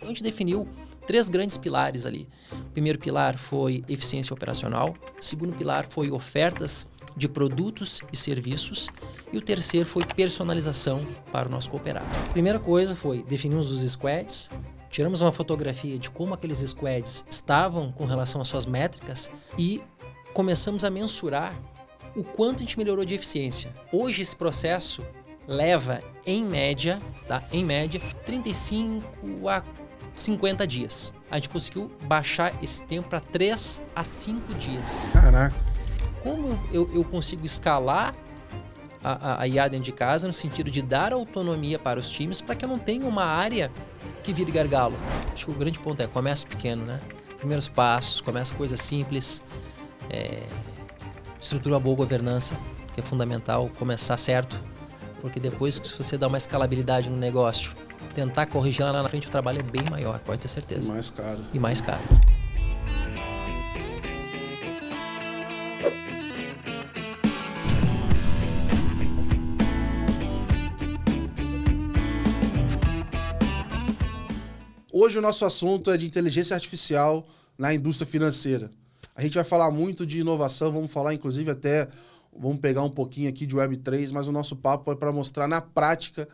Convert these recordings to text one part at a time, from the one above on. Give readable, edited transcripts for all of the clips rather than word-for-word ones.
Então a gente definiu 3 grandes pilares ali. O primeiro pilar foi eficiência operacional, o segundo pilar foi ofertas de produtos e serviços e o terceiro foi personalização para o nosso cooperado. A primeira coisa foi definirmos os squads, tiramos uma fotografia de como aqueles squads estavam com relação às suas métricas e começamos a mensurar o quanto a gente melhorou de eficiência. Hoje esse processo leva, em média, 35 a 50 dias. A gente conseguiu baixar esse tempo para 3 a 5 dias. Caraca. Como eu consigo escalar a IA dentro de casa no sentido de dar autonomia para os times para que eu não tenha uma área que vire gargalo? Acho que o grande ponto é, começa pequeno, né? Primeiros passos, começa coisas simples, estrutura uma boa governança, que é fundamental começar certo, porque depois que você dá uma escalabilidade no negócio, tentar corrigir lá na frente, o trabalho é bem maior, pode ter certeza. E mais caro. E mais caro. Hoje o nosso assunto é de inteligência artificial na indústria financeira. A gente vai falar muito de inovação, vamos falar inclusive até, vamos pegar um pouquinho aqui de Web3, mas o nosso papo é para mostrar na prática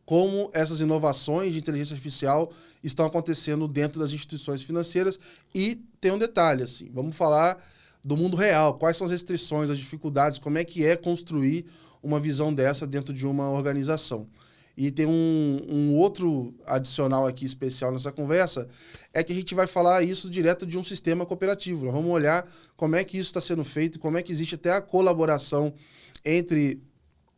como essas inovações de inteligência artificial estão acontecendo dentro das instituições financeiras. E tem um detalhe, assim, vamos falar do mundo real, quais são as restrições, as dificuldades, como é que é construir uma visão dessa dentro de uma organização. E tem um outro adicional aqui especial nessa conversa, é que a gente vai falar isso direto de um sistema cooperativo. Nós vamos olhar como é que isso está sendo feito, como é que existe até a colaboração entre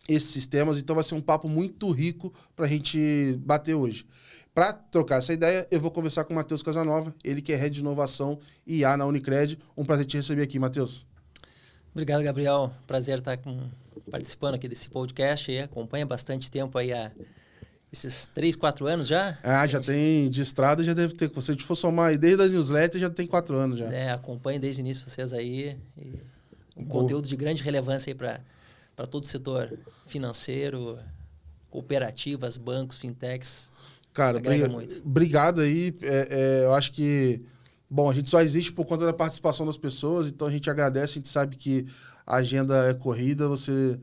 esses sistemas. Então vai ser um papo muito rico para a gente bater hoje. Para trocar essa ideia, eu vou conversar com o Matheus Casanova, ele que é Head de Inovação e IA na Unicred. Um prazer te receber aqui, Matheus. Obrigado, Gabriel. Prazer estar participando aqui desse podcast. Acompanha bastante tempo aí esses 3, 4 anos já. Já tem de estrada, já deve ter. Se a gente for somar aí desde a newsletter, já tem 4 anos já. Acompanho desde o início vocês aí. Um conteúdo de grande relevância aí para todo o setor financeiro, cooperativas, bancos, fintechs. Cara, obrigado aí. Eu acho que, bom, a gente só existe por conta da participação das pessoas, então a gente agradece, a gente sabe que a agenda é corrida, você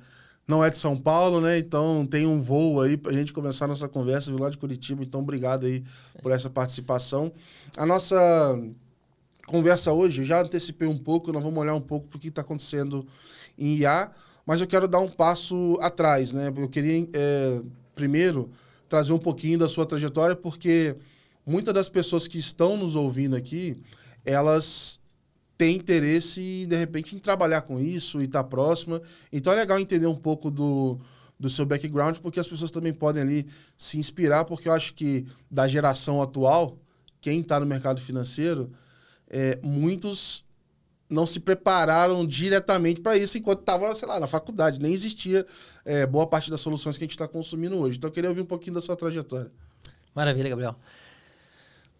não é de São Paulo, né? Então tem um voo aí pra gente começar a nossa conversa, viu lá de Curitiba, então obrigado aí por essa participação. A nossa conversa hoje, eu já antecipei um pouco, nós vamos olhar um pouco para o que está acontecendo em IA, mas eu quero dar um passo atrás, né? Eu queria, primeiro, trazer um pouquinho da sua trajetória, porque muitas das pessoas que estão nos ouvindo aqui, elas têm interesse, de repente, em trabalhar com isso e estar próxima. Então é legal entender um pouco do seu background, porque as pessoas também podem ali se inspirar, porque eu acho que da geração atual, quem está no mercado financeiro, muitos não se prepararam diretamente para isso enquanto estava, sei lá, na faculdade. Nem existia boa parte das soluções que a gente está consumindo hoje. Então eu queria ouvir um pouquinho da sua trajetória. Maravilha, Gabriel.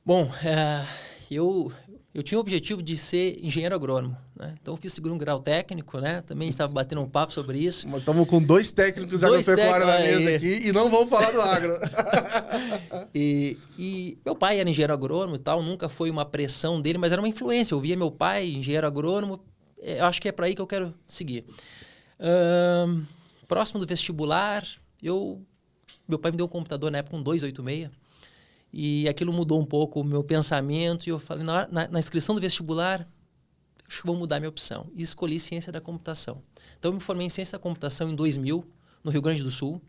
Bom, eu tinha o objetivo de ser engenheiro agrônomo, né? Então eu fiz segundo grau técnico, né? Também estava batendo um papo sobre isso. Estamos com 2 técnicos de agropecuária na mesa aqui e não vamos falar do agro. e meu pai era engenheiro agrônomo e tal, nunca foi uma pressão dele, mas era uma influência. Eu via meu pai, engenheiro agrônomo, eu acho que é para aí que eu quero seguir. Próximo do vestibular, meu pai me deu um computador na época, um 286, e aquilo mudou um pouco o meu pensamento, e eu falei, na inscrição do vestibular, acho que vou mudar minha opção. E escolhi ciência da computação. Então, eu me formei em ciência da computação em 2000, no Rio Grande do Sul.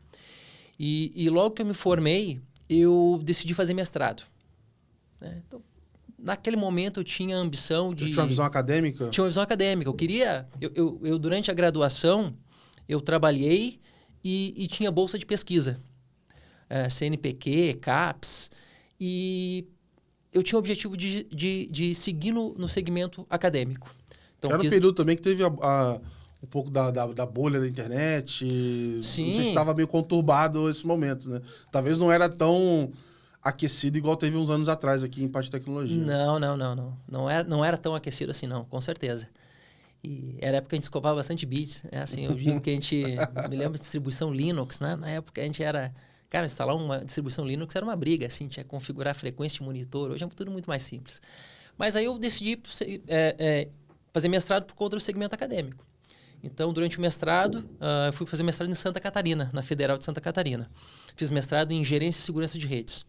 E logo que eu me formei, eu decidi fazer mestrado, né? Então, naquele momento, eu tinha a ambição de... Tinha uma visão acadêmica? Tinha uma visão acadêmica. Eu queria... Eu durante a graduação, eu trabalhei e tinha bolsa de pesquisa. CNPq, CAPES... E eu tinha o objetivo de seguir no segmento acadêmico. Então, era um período também que teve um pouco da bolha da internet. Sim. Não sei se estava meio conturbado esse momento, né? Talvez não era tão aquecido igual teve uns anos atrás aqui em parte de tecnologia. Não. Não era tão aquecido assim, não, com certeza. E era a época que a gente escovava bastante bits, né? Assim, eu digo que a gente... me lembro de distribuição Linux, né? Na época a gente era Cara, instalar uma distribuição Linux era uma briga, assim, tinha que configurar a frequência de monitor. Hoje é tudo muito mais simples. Mas aí eu decidi fazer mestrado por conta do segmento acadêmico. Então, durante o mestrado, eu fui fazer mestrado em Santa Catarina, na Federal de Santa Catarina. Fiz mestrado em Gerência e Segurança de Redes.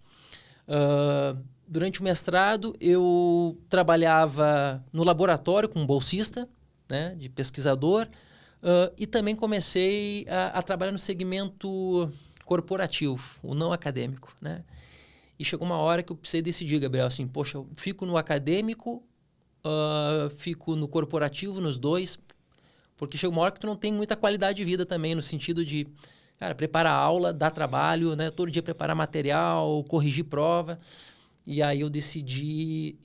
Durante o mestrado, eu trabalhava no laboratório como bolsista, né, de pesquisador, e também comecei a trabalhar no segmento corporativo, o não acadêmico, né? E chegou uma hora que eu precisei decidir, Gabriel, assim, poxa, eu fico no acadêmico, fico no corporativo, nos dois, porque chega uma hora que tu não tem muita qualidade de vida também, no sentido de, cara, preparar aula, dar trabalho, né? Todo dia preparar material, corrigir prova. E aí eu decidi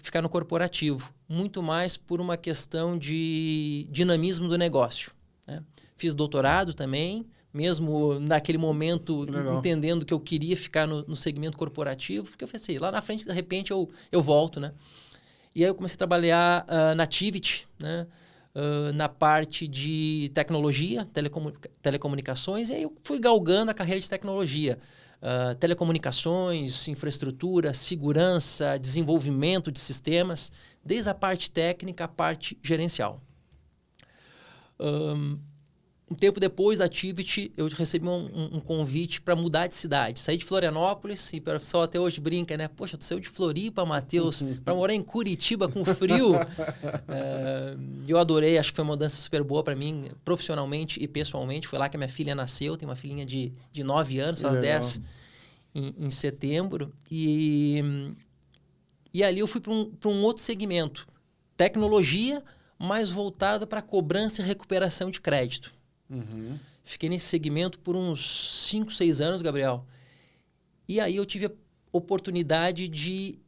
ficar no corporativo, muito mais por uma questão de dinamismo do negócio, né? Fiz doutorado também, mesmo naquele momento entendendo que eu queria ficar no segmento corporativo, porque eu pensei, lá na frente, de repente, eu volto, né? E aí eu comecei a trabalhar na Tivit, né? Na parte de tecnologia, telecomunicações, e aí eu fui galgando a carreira de tecnologia. Telecomunicações, infraestrutura, segurança, desenvolvimento de sistemas, desde a parte técnica à parte gerencial. Um tempo depois da Tivit, eu recebi um convite para mudar de cidade. Saí de Florianópolis, e o pessoal até hoje brinca, né? Poxa, tu saiu de Floripa, Matheus, para morar em Curitiba com frio. Eu adorei, acho que foi uma mudança super boa para mim, profissionalmente e pessoalmente. Foi lá que a minha filha nasceu, tem uma filhinha de 9 anos, faz 10 em setembro. E ali eu fui para um outro segmento, tecnologia, mais voltado para cobrança e recuperação de crédito. Uhum. Fiquei nesse segmento por uns 5, 6 anos, Gabriel. E aí eu tive a oportunidade de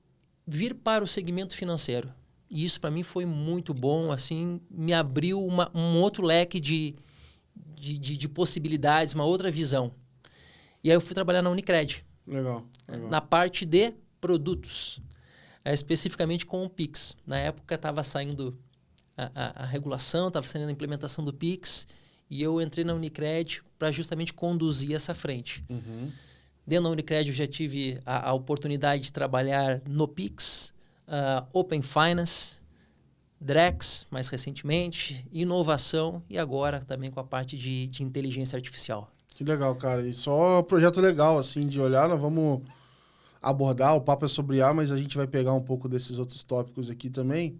vir para o segmento financeiro. E isso para mim foi muito bom, assim, me abriu um outro leque de possibilidades, uma outra visão. E aí eu fui trabalhar na Unicred. Legal. Na parte de produtos, especificamente com o Pix. Na época estava saindo a regulação, estava saindo a implementação do Pix, e eu entrei na Unicred para justamente conduzir essa frente. Uhum. Dentro da Unicred eu já tive a oportunidade de trabalhar no Pix, Open Finance, Drex, mais recentemente, inovação e agora também com a parte de inteligência artificial. Que legal, cara. E só projeto legal, assim, de olhar. Nós vamos abordar, o papo é sobre IA, mas a gente vai pegar um pouco desses outros tópicos aqui também.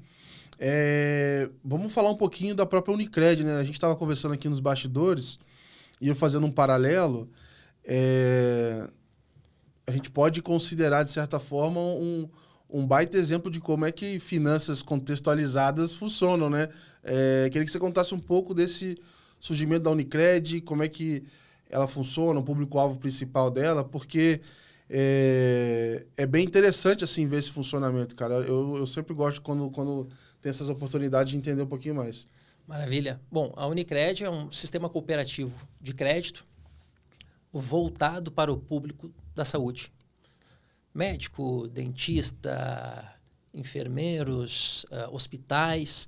Vamos falar um pouquinho da própria Unicred, né? A gente estava conversando aqui nos bastidores e eu fazendo um paralelo. A gente pode considerar, de certa forma, um baita exemplo de como é que finanças contextualizadas funcionam, né? Queria que você contasse um pouco desse surgimento da Unicred, como é que ela funciona, o público-alvo principal dela, porque é bem interessante assim ver esse funcionamento, cara. Eu sempre gosto quando tem essas oportunidades de entender um pouquinho mais. Maravilha. Bom, a Unicred é um sistema cooperativo de crédito voltado para o público da saúde. Médico, dentista, enfermeiros, hospitais.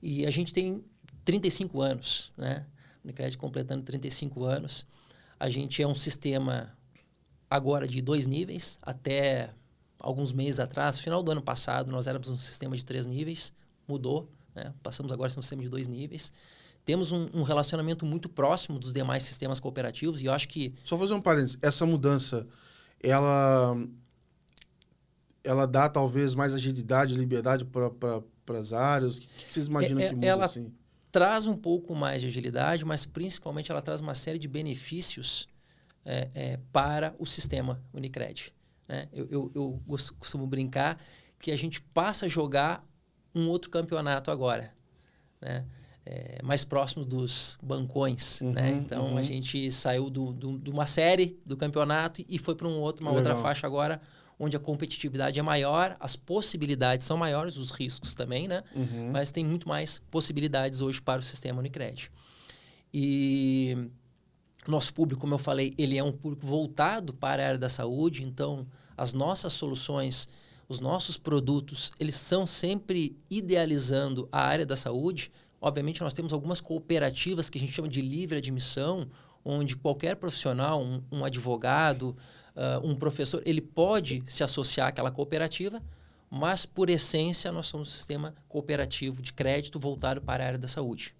E a gente tem 35 anos, né? A Unicred completando 35 anos. A gente é um sistema agora de 2 níveis. Até alguns meses atrás, final do ano passado, nós éramos um sistema de 3 níveis. Mudou, né? Passamos agora a ser um sistema de 2 níveis. Temos um relacionamento muito próximo dos demais sistemas cooperativos e eu acho que... Só fazer um parênteses. Essa mudança, ela dá talvez mais agilidade e liberdade para as áreas? O que vocês imaginam que muda ela assim? Traz um pouco mais de agilidade, mas principalmente ela traz uma série de benefícios para o sistema Unicred, né? Eu costumo brincar que a gente passa a jogar um outro campeonato agora, né? Mais próximo dos bancões, né? Então, a gente saiu de uma série do campeonato e foi para uma outra faixa agora, onde a competitividade é maior, as possibilidades são maiores, os riscos também, né? Mas tem muito mais possibilidades hoje para o sistema Unicred. E nosso público, como eu falei, ele é um público voltado para a área da saúde, então as nossas soluções, os nossos produtos, eles são sempre idealizando a área da saúde. Obviamente, nós temos algumas cooperativas que a gente chama de livre admissão, onde qualquer profissional, um advogado, um professor, ele pode se associar àquela cooperativa, mas, por essência, nós somos um sistema cooperativo de crédito voltado para a área da saúde.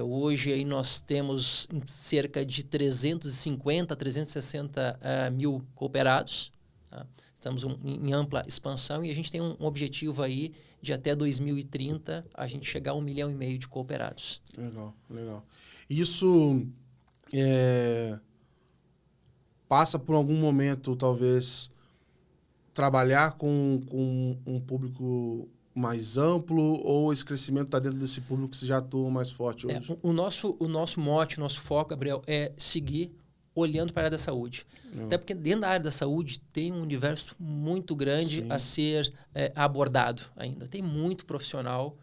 Hoje aí nós temos cerca de 350, 360 mil cooperados. Tá? Estamos em ampla expansão e a gente tem um objetivo aí de até 2030 a gente chegar a 1,5 milhão de cooperados. Legal, legal. Isso passa por algum momento, talvez, trabalhar com um público mais amplo, ou esse crescimento está dentro desse público que você já atua mais forte hoje? O nosso mote, o nosso foco, Gabriel, é seguir olhando para a área da saúde. Até porque dentro da área da saúde tem um universo muito grande a ser abordado ainda. Tem muito profissional,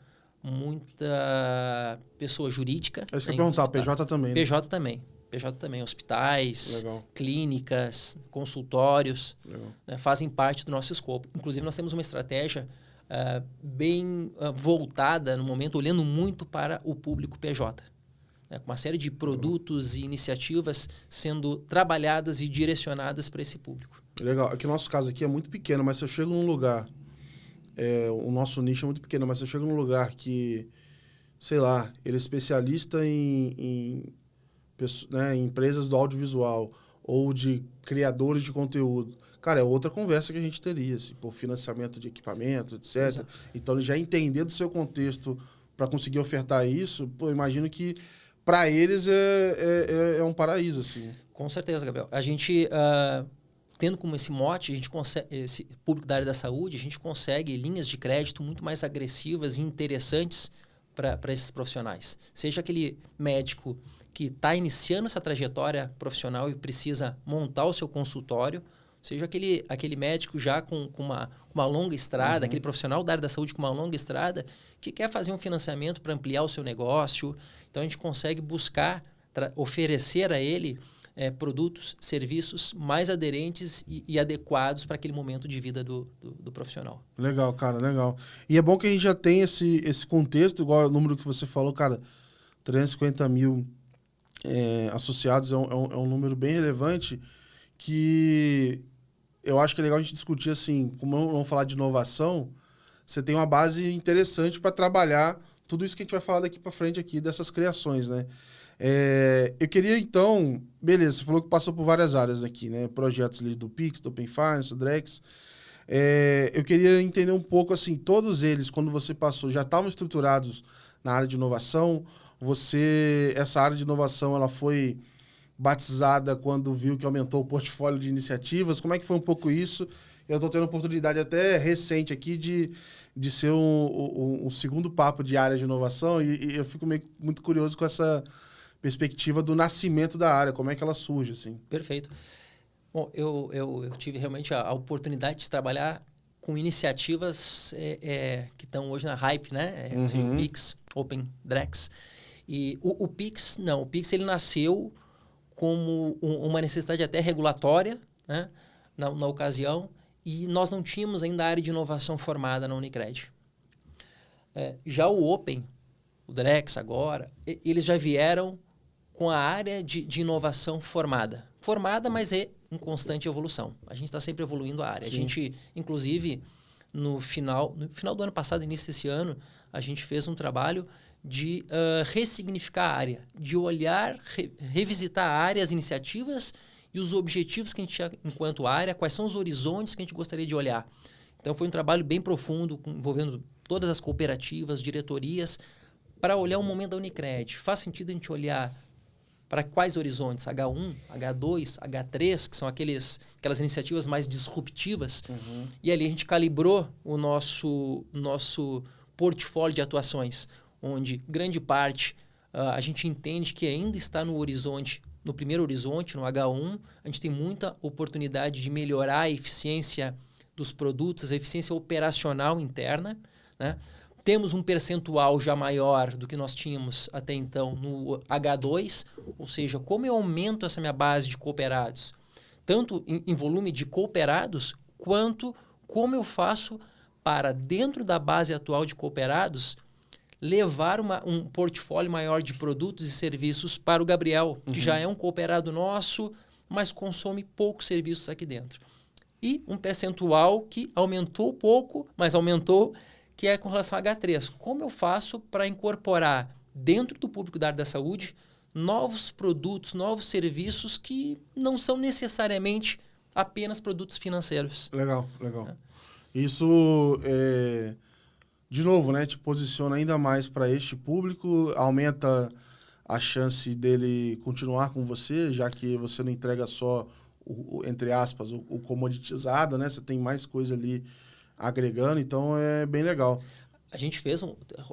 muita pessoa jurídica. É isso que eu ia perguntar, PJ também, né? PJ também. PJ também, hospitais, clínicas, consultórios, né, fazem parte do nosso escopo. Inclusive, nós temos uma estratégia bem voltada, no momento, olhando muito para o público PJ. Né, com uma série de produtos e iniciativas sendo trabalhadas e direcionadas para esse público. Legal. Aqui, o nosso caso aqui é muito pequeno, mas se eu chego num lugar... o nosso nicho é muito pequeno, mas se eu chego num lugar que, sei lá, ele é especialista em empresas do audiovisual ou de criadores de conteúdo, cara, é outra conversa que a gente teria, assim, por financiamento de equipamento, etc. Exato. Então, ele já entender do seu contexto para conseguir ofertar isso, pô, imagino que para eles é um paraíso, assim. Com certeza, Gabriel. A gente, tendo como esse mote, a gente consegue, esse público da área da saúde, a gente consegue linhas de crédito muito mais agressivas e interessantes para esses profissionais. Seja aquele médico que está iniciando essa trajetória profissional e precisa montar o seu consultório, seja aquele médico já com uma longa estrada, aquele profissional da área da saúde com uma longa estrada, que quer fazer um financiamento para ampliar o seu negócio. Então, a gente consegue buscar oferecer a ele produtos, serviços mais aderentes e adequados para aquele momento de vida do profissional. Legal, cara, legal. E é bom que a gente já tem esse contexto, igual o número que você falou, cara, 350 mil associados é um número bem relevante, que eu acho que é legal a gente discutir, assim, como vamos falar de inovação, você tem uma base interessante para trabalhar tudo isso que a gente vai falar daqui para frente aqui, dessas criações, né? Eu queria, então... Beleza, você falou que passou por várias áreas aqui, né? Projetos ali do Pix, do Open Finance, do Drex. Eu queria entender um pouco, assim, todos eles, quando você passou, já estavam estruturados na área de inovação? Essa área de inovação, ela foi batizada quando viu que aumentou o portfólio de iniciativas? Como é que foi um pouco isso? Eu estou tendo a oportunidade até recente aqui de ser um segundo papo de área de inovação, e eu fico muito curioso com essa perspectiva do nascimento da área, como é que ela surge, assim. Perfeito. Bom, eu tive realmente a oportunidade de trabalhar com iniciativas que estão hoje na hype, né? O Pix, Open, Drex. E o Pix, não. O Pix, ele nasceu como uma necessidade até regulatória, né? Na ocasião, e nós não tínhamos ainda a área de inovação formada na Unicred. Já o Open, o Drex agora, eles já vieram com a área de inovação formada. Formada, mas é em constante evolução. A gente está sempre evoluindo a área. Sim. A gente, inclusive, no final do ano passado, início desse ano, a gente fez um trabalho de ressignificar a área, de olhar, revisitar a área, as iniciativas e os objetivos que a gente tinha enquanto área, quais são os horizontes que a gente gostaria de olhar. Então, foi um trabalho bem profundo, envolvendo todas as cooperativas, diretorias, para olhar o momento da Unicred. Faz sentido a gente olhar para quais horizontes? H1, H2, H3, que são aquelas iniciativas mais disruptivas. E ali a gente calibrou o nosso portfólio de atuações, onde grande parte a gente entende que ainda está no horizonte, no primeiro horizonte, no H1. A gente tem muita oportunidade de melhorar a eficiência dos produtos, a eficiência operacional interna, né? Temos um percentual já maior do que nós tínhamos até então no H2, ou seja, como eu aumento essa minha base de cooperados, tanto em volume de cooperados, quanto como eu faço para, dentro da base atual de cooperados, levar um portfólio maior de produtos e serviços para o Gabriel, que já é um cooperado nosso, mas consome poucos serviços aqui dentro. E um percentual que aumentou pouco, mas aumentou, que é com relação a H3. Como eu faço para incorporar dentro do público da área da saúde novos produtos, novos serviços que não são necessariamente apenas produtos financeiros? Legal. Isso, de novo, né, te posiciona ainda mais para este público, aumenta a chance dele continuar com você, já que você não entrega só, entre aspas, o comoditizado, né? Você tem mais coisa ali agregando, então é bem legal. A gente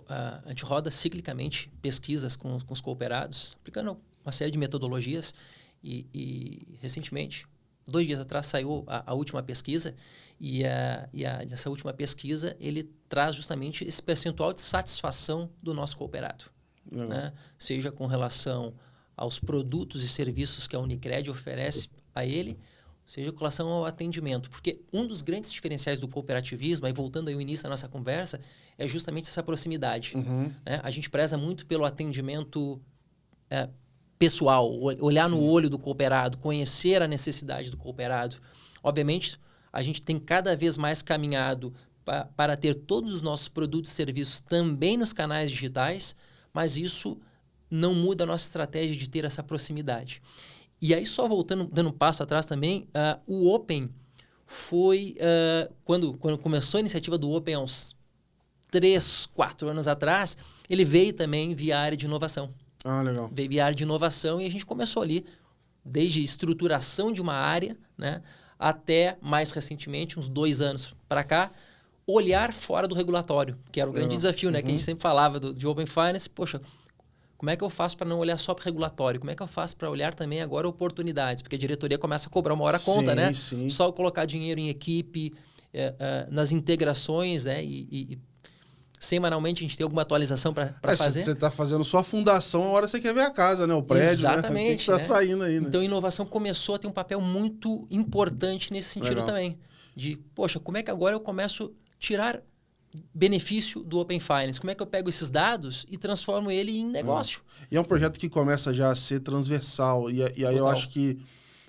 a gente roda ciclicamente pesquisas com os cooperados, aplicando uma série de metodologias e recentemente, 2 dias atrás, saiu a última pesquisa e nessa última pesquisa ele traz justamente esse percentual de satisfação do nosso cooperado. Né? Seja com relação aos produtos e serviços que a Unicred oferece a ele, seja com relação ao atendimento. Porque um dos grandes diferenciais do cooperativismo, aí voltando ao início da nossa conversa, é justamente essa proximidade. Né? A gente preza muito pelo atendimento pessoal, olhar no olho do cooperado, conhecer a necessidade do cooperado. Obviamente, a gente tem cada vez mais caminhado para ter todos os nossos produtos e serviços também nos canais digitais, mas isso não muda a nossa estratégia de ter essa proximidade. E aí, só voltando, dando um passo atrás também, o Open foi... quando começou a iniciativa do Open, há uns 3, 4 anos atrás, ele veio também via área de inovação. Legal. Veio via área de inovação e a gente começou ali, desde estruturação de uma área, né, até, mais recentemente, uns 2 anos para cá, olhar fora do regulatório, que era o grande desafio, né, que a gente sempre falava de Open Finance. Poxa, como é que eu faço para não olhar só para o regulatório? Como é que eu faço para olhar também agora oportunidades? Porque a diretoria começa a cobrar uma hora a conta, né? Sim. Só colocar dinheiro em equipe, nas integrações, né? E semanalmente a gente tem alguma atualização para fazer. Você está fazendo só a fundação, a hora você quer ver a casa, né? O prédio, exatamente, né? O que está saindo aí, né? Então, a inovação começou a ter um papel muito importante nesse sentido também. De, poxa, como é que agora eu começo a tirar benefício do Open Finance? Como é que eu pego esses dados e transformo ele em negócio? E é um projeto que começa já a ser transversal. E aí eu acho que,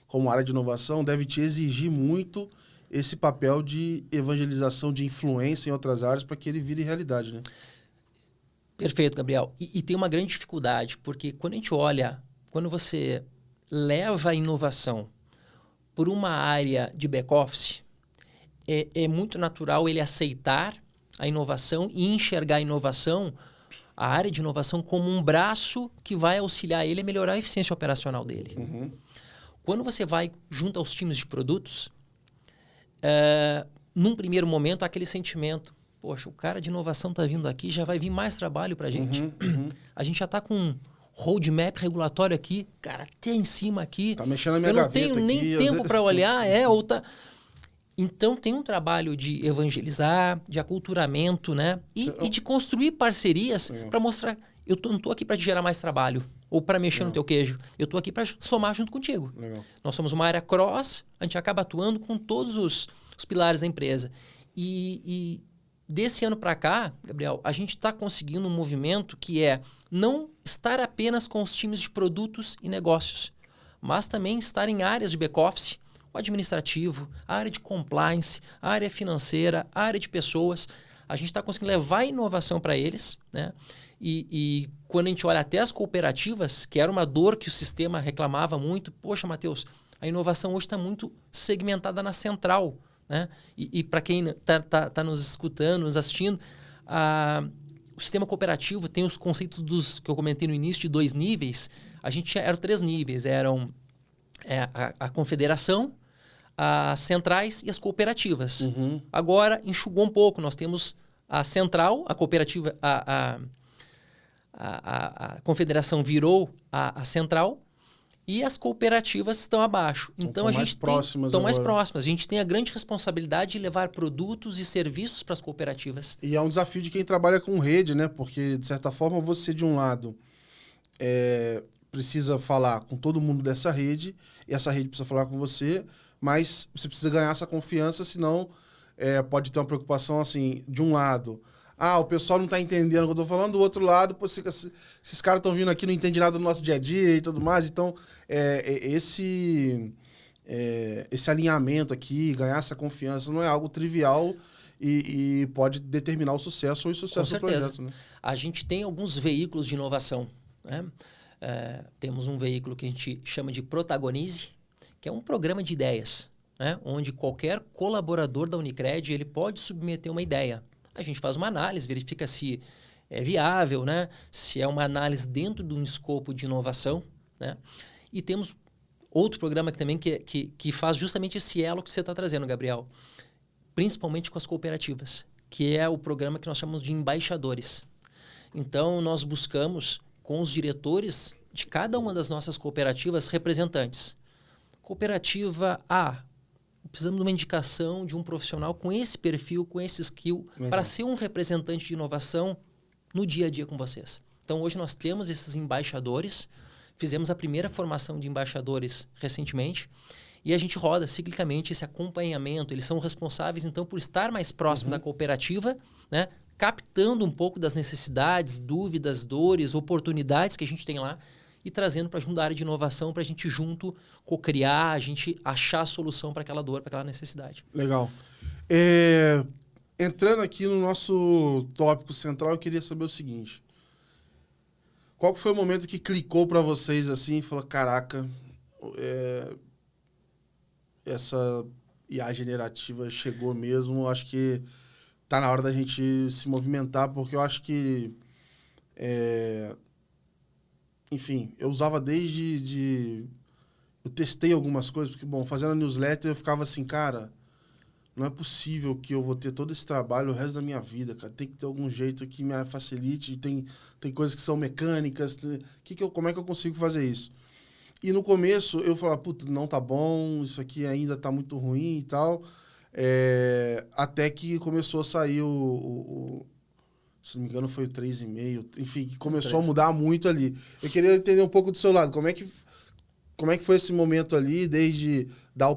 como área de inovação, deve te exigir muito esse papel de evangelização, de influência em outras áreas para que ele vire realidade, né? Perfeito, Gabriel. E tem uma grande dificuldade, porque quando a gente olha, quando você leva a inovação por uma área de back-office, é muito natural ele aceitar a inovação e enxergar a inovação, a área de inovação, como um braço que vai auxiliar ele a melhorar a eficiência operacional dele. Quando você vai junto aos times de produtos, num primeiro momento, há aquele sentimento, poxa, o cara de inovação está vindo aqui, já vai vir mais trabalho para a gente. A gente já está com um roadmap regulatório aqui, cara, até em cima aqui. Tá mexendo na minha eu não gaveta tenho nem aqui, tempo para olhar, ou tá... Então, tem um trabalho de evangelizar, de aculturamento, né? E de construir parcerias para mostrar, eu não estou aqui para te gerar mais trabalho ou para mexer no teu queijo. Eu estou aqui para somar junto contigo. Nós somos uma área cross, a gente acaba atuando com todos os pilares da empresa. E desse ano para cá, Gabriel, a gente está conseguindo um movimento que é não estar apenas com os times de produtos e negócios, mas também estar em áreas de back-office, o administrativo, a área de compliance, a área financeira, a área de pessoas. A gente está conseguindo levar a inovação para eles, né? E quando a gente olha até as cooperativas, que era uma dor que o sistema reclamava muito, poxa, Matheus, a inovação hoje está muito segmentada na central, né? E para quem está nos escutando, nos assistindo, o sistema cooperativo tem os conceitos que eu comentei no início de 2 níveis. A gente eram 3 níveis, eram a confederação, as centrais e as cooperativas. Agora enxugou um pouco, nós temos a central, a cooperativa, a confederação virou a central e as cooperativas estão abaixo. Então, estão mais próximas. A gente tem a grande responsabilidade de levar produtos e serviços para as cooperativas. E é um desafio de quem trabalha com rede, né? Porque, de certa forma, você, de um lado, precisa falar com todo mundo dessa rede, e essa rede precisa falar com você, mas você precisa ganhar essa confiança, senão pode ter uma preocupação assim, de um lado, o pessoal não tá entendendo o que eu tô falando. Do outro lado, pô, esses caras estão vindo aqui, não entendem nada do nosso dia a dia e tudo mais. Então, esse alinhamento aqui, ganhar essa confiança, não é algo trivial e pode determinar o sucesso ou o insucesso do projeto. Né? A gente tem alguns veículos de inovação, né? Temos um veículo que a gente chama de Protagonize, que é um programa de ideias, né? Onde qualquer colaborador da Unicred ele pode submeter uma ideia. A gente faz uma análise, verifica se é viável, né? Se é uma análise dentro de um escopo de inovação. Né? E temos outro programa que também que faz justamente esse elo que você está trazendo, Gabriel, principalmente com as cooperativas, que é o programa que nós chamamos de embaixadores. Então, nós buscamos, com os diretores de cada uma das nossas cooperativas, representantes. Cooperativa A, precisamos de uma indicação de um profissional com esse perfil, com esse skill, para ser um representante de inovação no dia a dia com vocês. Então, hoje nós temos esses embaixadores, fizemos a primeira formação de embaixadores recentemente, e a gente roda ciclicamente esse acompanhamento. Eles são responsáveis, então, por estar mais próximo da cooperativa, né? Captando um pouco das necessidades, dúvidas, dores, oportunidades que a gente tem lá e trazendo para junto da área de inovação para a gente junto co-criar, a gente achar a solução para aquela dor, para aquela necessidade. Legal. Entrando aqui no nosso tópico central, eu queria saber o seguinte. Qual foi o momento que clicou para vocês assim e falou, caraca, essa IA generativa chegou mesmo, acho que tá na hora da gente se movimentar, porque eu acho que enfim, eu usava eu testei algumas coisas, porque, bom, fazendo a newsletter eu ficava assim, cara, não é possível que eu vou ter todo esse trabalho o resto da minha vida, cara. Tem que ter algum jeito que me facilite, tem coisas que são mecânicas, como é que eu consigo fazer isso? E no começo eu falava, puta, não tá bom, isso aqui ainda tá muito ruim e tal, até que começou a sair se não me engano foi o 3,5, enfim, que começou a mudar muito ali. Eu queria entender um pouco do seu lado, como é que foi esse momento ali, desde dar a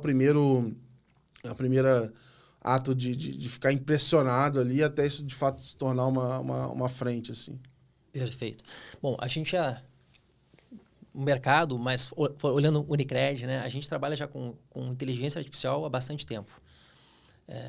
primeira ato de ficar impressionado ali, até isso de fato se tornar uma frente, assim. Perfeito. Bom, a gente já... O mercado, mas olhando o Unicred, né, a gente trabalha já com inteligência artificial há bastante tempo.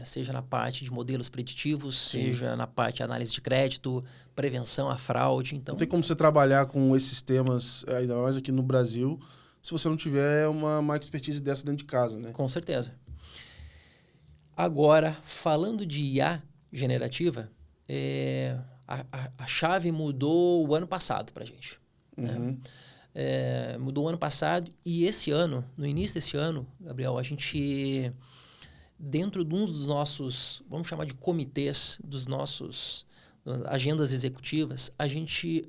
Seja na parte de modelos preditivos, Sim. seja na parte de análise de crédito, prevenção à fraude. Então, não tem como você trabalhar com esses temas, ainda mais aqui no Brasil, se você não tiver uma expertise dessa dentro de casa, né? Com certeza. Agora, falando de IA generativa, a chave mudou o ano passado para a gente. Né? Mudou o ano passado e esse ano, no início desse ano, Gabriel, a gente... Dentro de um dos nossos, vamos chamar de comitês, dos nossos agendas executivas, a gente,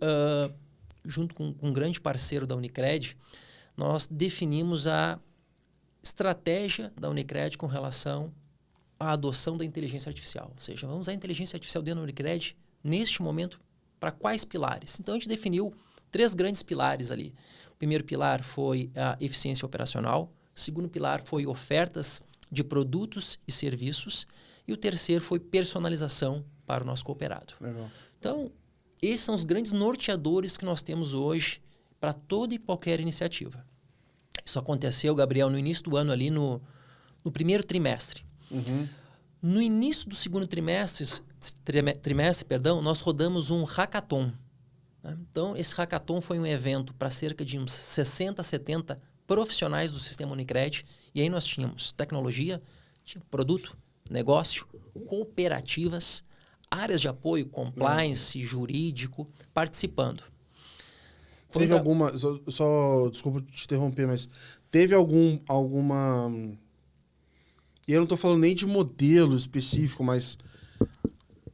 junto com um grande parceiro da Unicred, nós definimos a estratégia da Unicred com relação à adoção da inteligência artificial. Ou seja, vamos usar a inteligência artificial dentro da Unicred, neste momento, para quais pilares? Então, a gente definiu 3 grandes pilares ali. O primeiro pilar foi a eficiência operacional, o segundo pilar foi ofertas de produtos e serviços, e o terceiro foi personalização para o nosso cooperado. Legal. Então, esses são os grandes norteadores que nós temos hoje para toda e qualquer iniciativa. Isso aconteceu, Gabriel, no início do ano, ali no primeiro trimestre. No início do segundo trimestre, nós rodamos um hackathon. Né? Então, esse hackathon foi um evento para cerca de uns 60, 70 profissionais do sistema Unicred, e aí nós tínhamos tecnologia, tinha produto, negócio, cooperativas, áreas de apoio, compliance, jurídico, participando. Teve alguma... Só desculpa te interromper, mas teve alguma... E eu não estou falando nem de modelo específico, mas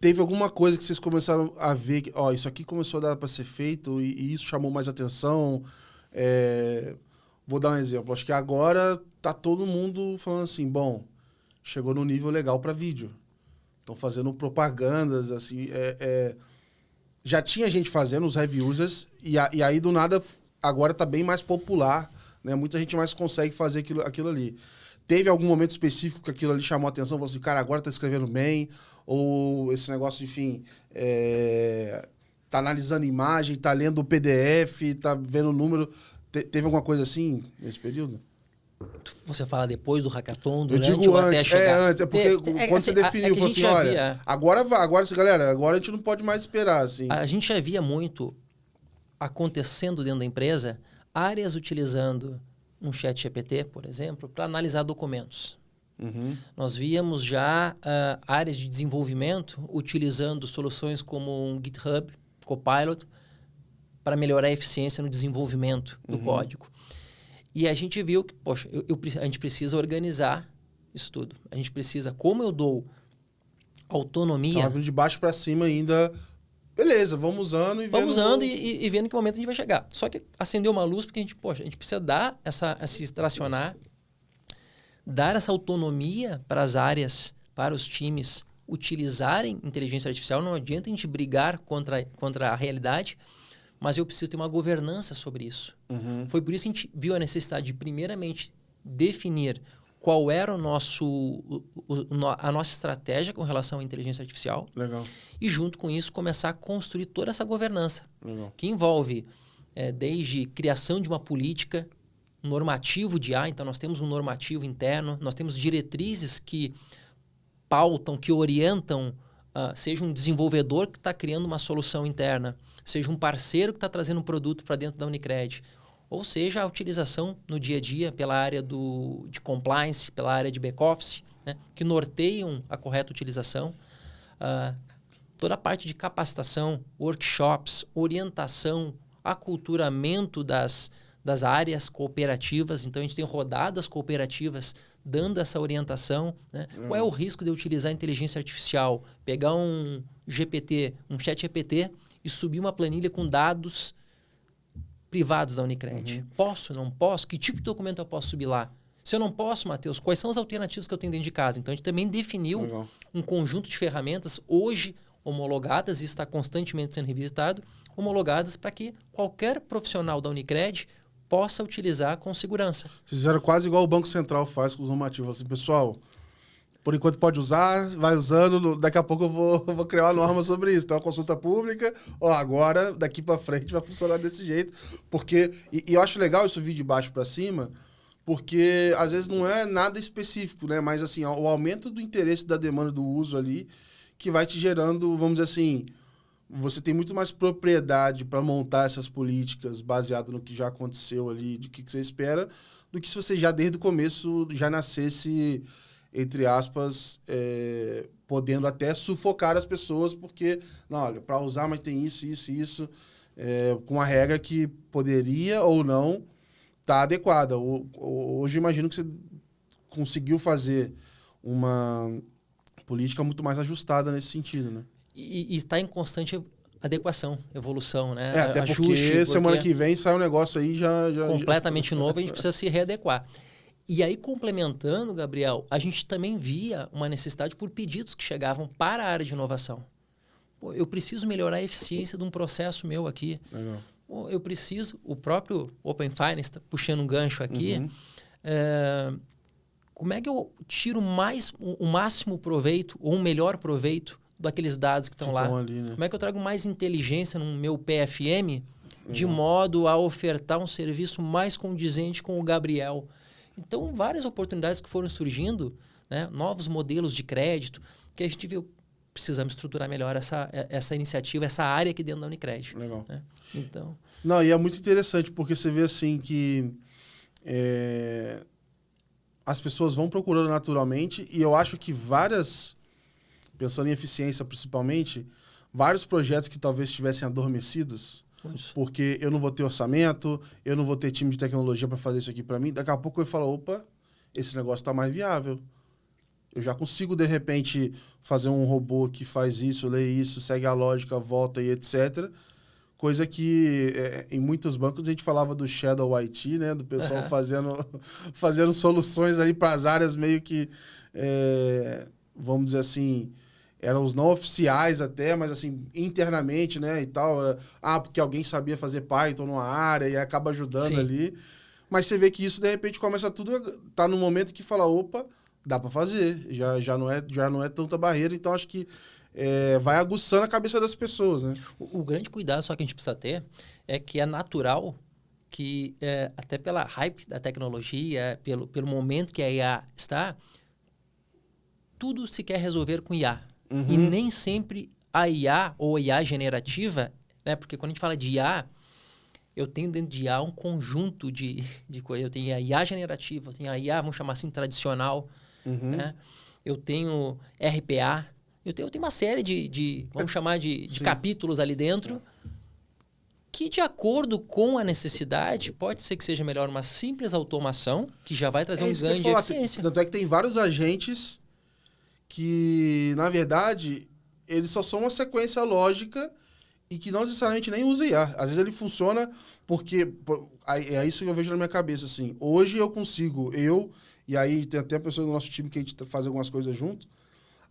teve alguma coisa que vocês começaram a ver que, isso aqui começou a dar para ser feito e isso chamou mais atenção. Vou dar um exemplo. Acho que agora tá todo mundo falando assim, bom, chegou no nível legal para vídeo. Estão fazendo propagandas, assim. Já tinha gente fazendo os heavy users e aí, do nada, agora tá bem mais popular, né? Muita gente mais consegue fazer aquilo ali. Teve algum momento específico que aquilo ali chamou a atenção? Falou assim, cara, agora tá escrevendo bem? Ou esse negócio, enfim, tá analisando imagem, tá lendo o PDF, tá vendo o número. Teve alguma coisa assim nesse período? Você fala depois do hackathon, Eu durante digo ou até antes, chegar? antes. É porque quando você definiu, falou assim, olha, agora, galera, agora a gente não pode mais esperar, assim. A gente já via muito acontecendo dentro da empresa, áreas utilizando um chat GPT, por exemplo, para analisar documentos. Uhum. Nós víamos já áreas de desenvolvimento utilizando soluções como um GitHub, Copilot, para melhorar a eficiência no desenvolvimento do código. E a gente viu que, poxa, a gente precisa organizar isso tudo. A gente precisa, como eu dou autonomia... Tava vindo de baixo para cima ainda... Beleza, vamos usando e vendo... Vamos usando e vendo em que momento a gente vai chegar. Só que acendeu uma luz porque a gente precisa dar se extracionar, dar essa autonomia para as áreas, para os times utilizarem inteligência artificial. Não adianta a gente brigar contra a realidade, mas eu preciso ter uma governança sobre isso. Uhum. Foi por isso que a gente viu a necessidade de, primeiramente, definir qual era a nossa estratégia com relação à inteligência artificial. Legal. E, junto com isso, começar a construir toda essa governança. Legal. Que envolve desde criação de uma política, um normativo de IA. Então, nós temos um normativo interno, nós temos diretrizes que pautam, que orientam, seja um desenvolvedor que está criando uma solução interna, seja um parceiro que está trazendo um produto para dentro da Unicred, ou seja, a utilização no dia a dia pela área de compliance, pela área de back-office, né, que norteiam a correta utilização. Toda a parte de capacitação, workshops, orientação, aculturamento das áreas cooperativas. Então, a gente tem rodado as cooperativas dando essa orientação. Né? Qual é o risco de eu utilizar a inteligência artificial? Pegar um GPT, um chat GPT e subir uma planilha com dados privados da Unicred. Posso, não posso? Que tipo de documento eu posso subir lá? Se eu não posso, Matheus, quais são as alternativas que eu tenho dentro de casa? Então, a gente também definiu um conjunto de ferramentas, hoje homologadas, e está constantemente sendo revisitado, homologadas para que qualquer profissional da Unicred possa utilizar com segurança. Fizeram quase igual o Banco Central faz com os normativos. Assim, pessoal, por enquanto pode usar, vai usando, daqui a pouco eu vou criar uma norma sobre isso. Então, a consulta pública, agora, daqui para frente, vai funcionar desse jeito. Porque, e eu acho legal isso vir de baixo para cima, porque às vezes não é nada específico, né? Mas assim, o aumento do interesse da demanda do uso ali, que vai te gerando, vamos dizer assim, você tem muito mais propriedade para montar essas políticas baseado no que já aconteceu ali, do que você espera, do que se você já desde o começo já nascesse, entre aspas, podendo até sufocar as pessoas, porque, não, olha, para usar, mas tem isso, isso, isso, com uma regra que poderia ou não estar adequada. Hoje eu imagino que você conseguiu fazer uma política muito mais ajustada nesse sentido, né? E está em constante adequação, evolução, né? Até porque semana que vem sai um negócio aí já completamente novo, a gente precisa se readequar. E aí, complementando, Gabriel, a gente também via uma necessidade por pedidos que chegavam para a área de inovação. Pô, eu preciso melhorar a eficiência de um processo meu aqui. Legal. Pô, eu preciso, o próprio Open Finance, tá puxando um gancho aqui, como é que eu tiro o máximo proveito, ou um melhor proveito, daqueles dados que estão lá? Ali, né? Como é que eu trago mais inteligência no meu PFM de modo a ofertar um serviço mais condizente com o Gabriel? Então, várias oportunidades que foram surgindo, né? Novos modelos de crédito, que a gente viu, precisamos estruturar melhor essa iniciativa, essa área aqui dentro da Unicred. Legal. Né? Então... Não, e é muito interessante, porque você vê assim que as pessoas vão procurando naturalmente, e eu acho que pensando em eficiência principalmente, vários projetos que talvez estivessem adormecidos, porque eu não vou ter orçamento, eu não vou ter time de tecnologia para fazer isso aqui para mim, daqui a pouco eu falo, opa, esse negócio está mais viável. Eu já consigo, de repente, fazer um robô que faz isso, lê isso, segue a lógica, volta e etc., coisa que em muitos bancos a gente falava do Shadow IT, né? Do pessoal fazendo soluções ali para as áreas meio que, vamos dizer assim, eram os não oficiais até, mas assim, internamente, né? E tal. Porque alguém sabia fazer Python numa área e acaba ajudando ali. Mas você vê que isso, de repente, começa tudo... Tá no momento que fala, opa, dá para fazer. Já não é tanta barreira. Então, acho que vai aguçando a cabeça das pessoas, né? O grande cuidado só que a gente precisa ter é que é natural que, até pela hype da tecnologia, pelo momento que a IA está, tudo se quer resolver com IA. E nem sempre a IA ou a IA generativa, né? Porque quando a gente fala de IA, eu tenho dentro de IA um conjunto de coisas. Eu tenho a IA generativa, eu tenho a IA, vamos chamar assim, tradicional, né? Eu tenho RPA, eu tenho uma série vamos chamar de capítulos ali dentro, que de acordo com a necessidade, pode ser que seja melhor uma simples automação, que já vai trazer um ganho de eficiência. Tanto é que tem vários agentes que, na verdade, eles só são uma sequência lógica e que não necessariamente nem usa IA. Às vezes ele funciona porque... É isso que eu vejo na minha cabeça, assim. Hoje eu consigo, e aí tem até a pessoa do nosso time que a gente faz algumas coisas junto,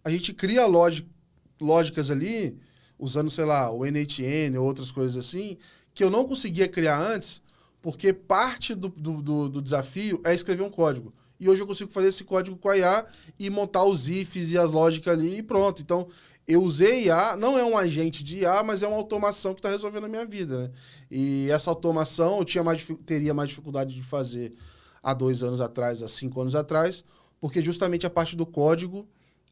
a gente cria lógicas ali, usando, sei lá, o NHN ou outras coisas assim, que eu não conseguia criar antes, porque parte do desafio é escrever um código. E hoje eu consigo fazer esse código com a IA e montar os ifs e as lógicas ali e pronto. Então, eu usei IA, não é um agente de IA, mas é uma automação que está resolvendo a minha vida, né? E essa automação eu teria mais dificuldade de fazer há 2 anos atrás, há 5 anos atrás, porque justamente a parte do código,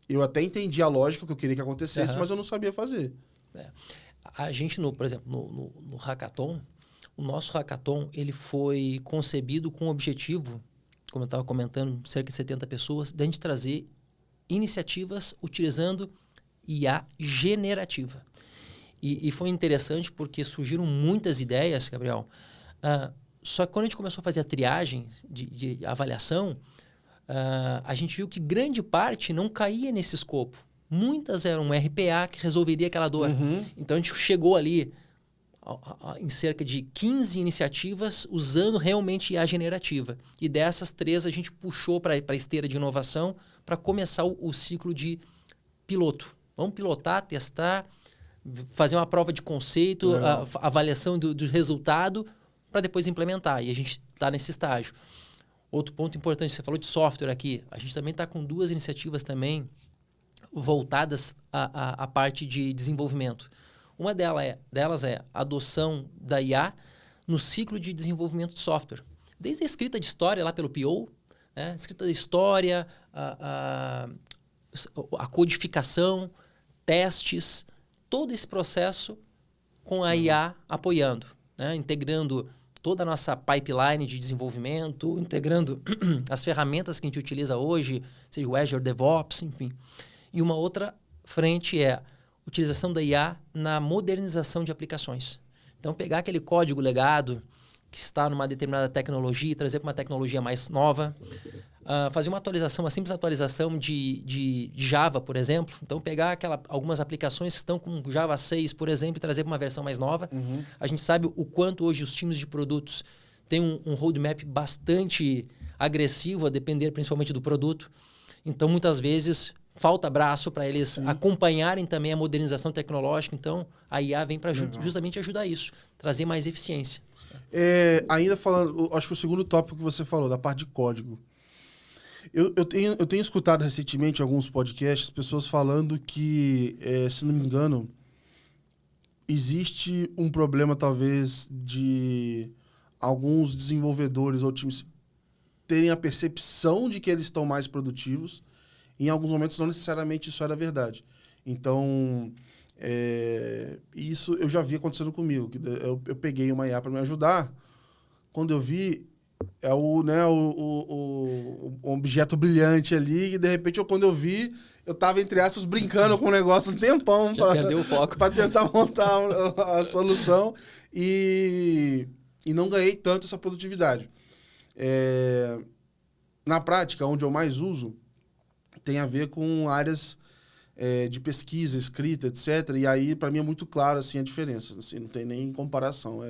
eu até entendi a lógica que eu queria que acontecesse, mas eu não sabia fazer. A gente, por exemplo, no Hackathon, o nosso Hackathon ele foi concebido com o objetivo, como eu estava comentando, cerca de 70 pessoas, de a gente trazer iniciativas utilizando IA generativa. E foi interessante porque surgiram muitas ideias, Gabriel. Só que quando a gente começou a fazer a triagem de avaliação, a gente viu que grande parte não caía nesse escopo. Muitas eram um RPA que resolveria aquela dor. Então, a gente chegou ali em cerca de 15 iniciativas usando realmente IA generativa. E dessas 3 a gente puxou para a esteira de inovação para começar o ciclo de piloto. Vamos pilotar, testar, fazer uma prova de conceito, avaliação do resultado para depois implementar. E a gente está nesse estágio. Outro ponto importante, você falou de software aqui. A gente também está com 2 iniciativas também voltadas à parte de desenvolvimento. Uma delas é a adoção da IA no ciclo de desenvolvimento de software. Desde a escrita de história lá pelo PO, né? Escrita de história, a codificação, testes, todo esse processo com a IA apoiando, né? Integrando toda a nossa pipeline de desenvolvimento, integrando as ferramentas que a gente utiliza hoje, seja o Azure DevOps, enfim. E uma outra frente é a utilização da IA na modernização de aplicações. Então, pegar aquele código legado que está numa determinada tecnologia e trazer para uma tecnologia mais nova. Fazer uma atualização, uma simples atualização de Java, por exemplo. Então, pegar algumas aplicações que estão com Java 6, por exemplo, e trazer para uma versão mais nova. A gente sabe o quanto hoje os times de produtos têm um roadmap bastante agressivo, a depender principalmente do produto. Então, muitas vezes, falta braço para eles acompanharem também a modernização tecnológica. Então, a IA vem para justamente ajudar isso, trazer mais eficiência. Ainda falando, acho que o segundo tópico que você falou, da parte de código. Eu tenho escutado recentemente alguns podcasts, pessoas falando que, se não me engano, existe um problema, talvez, de alguns desenvolvedores ou times terem a percepção de que eles estão mais produtivos. Em alguns momentos, não necessariamente isso era verdade. Então, isso eu já vi acontecendo comigo. Que eu peguei uma IA para me ajudar. Quando eu vi, o objeto brilhante ali, e de repente, quando eu vi, eu estava, entre aspas, brincando com o negócio um tempão perdeu o foco para tentar montar a solução e não ganhei tanto essa produtividade. Na prática, onde eu mais uso, tem a ver com áreas de pesquisa, escrita, etc. E aí, para mim, é muito claro assim, a diferença. Assim, não tem nem comparação.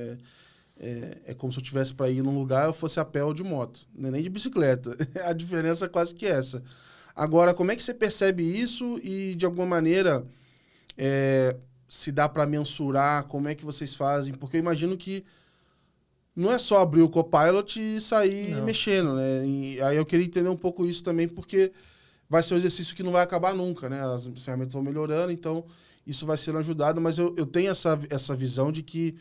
É como se eu tivesse para ir num lugar eu fosse a pé ou de moto. Não é nem de bicicleta. A diferença é quase que essa. Agora, como é que você percebe isso e, de alguma maneira, se dá para mensurar? Como é que vocês fazem? Porque eu imagino que não é só abrir o Copilot e sair Não. mexendo, né? E aí eu queria entender um pouco isso também, porque vai ser um exercício que não vai acabar nunca, né? As ferramentas vão melhorando, então isso vai sendo ajudado, mas eu tenho essa visão de que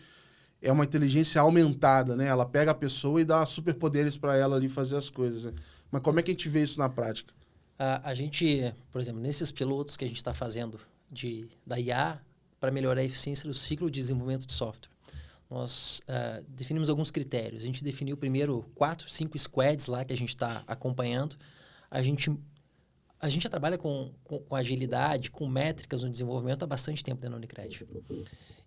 é uma inteligência aumentada, né? Ela pega a pessoa e dá superpoderes para ela ali fazer as coisas, né? Mas como é que a gente vê isso na prática? A gente, por exemplo, nesses pilotos que a gente está fazendo da IA para melhorar a eficiência do ciclo de desenvolvimento de software, nós definimos alguns critérios. A gente definiu primeiro 4, 5 squads lá que a gente está acompanhando. A gente já trabalha com agilidade, com métricas no desenvolvimento há bastante tempo dentro da Unicred.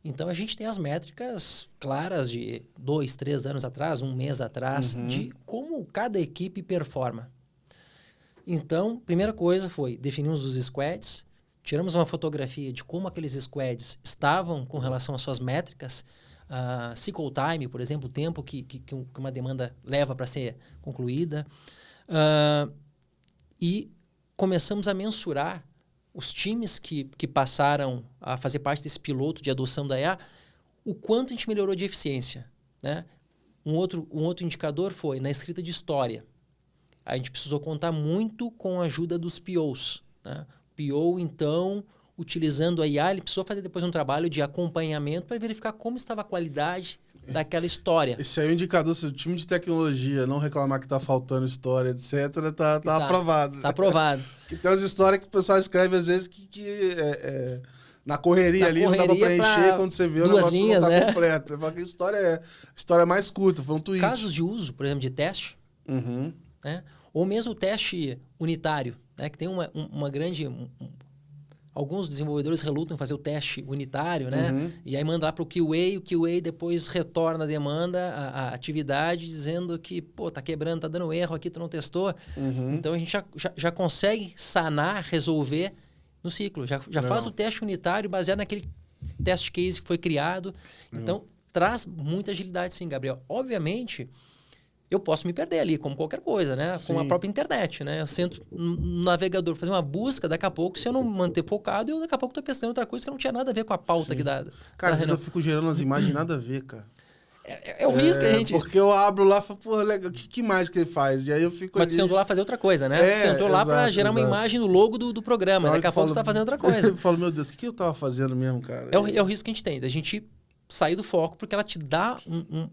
Então, a gente tem as métricas claras de 2, 3 anos atrás, um mês atrás, de como cada equipe performa. Então, primeira coisa foi, definimos os squads, tiramos uma fotografia de como aqueles squads estavam com relação às suas métricas, cycle time, por exemplo, o tempo que uma demanda leva para ser concluída, e começamos a mensurar os times que passaram a fazer parte desse piloto de adoção da IA, o quanto a gente melhorou de eficiência, né? Um outro indicador foi na escrita de história. A gente precisou contar muito com a ajuda dos POs, né? O PO, então, utilizando a IA, ele precisou fazer depois um trabalho de acompanhamento para verificar como estava a qualidade daquela história. Esse aí é o indicador, se o time de tecnologia não reclamar que tá faltando história, etc., tá aprovado. Tá aprovado. Porque tem umas histórias que o pessoal escreve às vezes que na correria ali, não dá pra preencher, quando você vê o negócio linhas, não tá completo. Você fala que história mais curta, foi um tweet. Casos de uso, por exemplo, de teste, né? Ou mesmo o teste unitário, né? Que tem uma grande... Alguns desenvolvedores relutam em fazer o teste unitário, né? E aí manda lá para o QA depois retorna a demanda, a atividade, dizendo que, pô, tá quebrando, tá dando erro aqui, tu não testou. Então, a gente já consegue sanar, resolver no ciclo. Já faz o teste unitário baseado naquele test case que foi criado. Então, traz muita agilidade, sim, Gabriel. Obviamente, eu posso me perder ali, como qualquer coisa, né? Sim. Com a própria internet, né? Eu sento no navegador, fazer uma busca, daqui a pouco, se eu não manter focado, eu daqui a pouco estou pensando em outra coisa que não tinha nada a ver com a pauta aqui da Cara, às vezes eu fico gerando as imagens nada a ver, cara. É o risco que a gente... Porque eu abro lá e falo, pô, legal, o que mais que ele faz? E aí eu fico Mas tu sentou lá fazer outra coisa, né? Sentou lá para gerar uma imagem no logo do programa. Daqui a pouco você tá fazendo outra coisa. Eu falo, meu Deus, o que eu tava fazendo mesmo, cara? É o risco que a gente tem, da gente sair do foco, porque ela te dá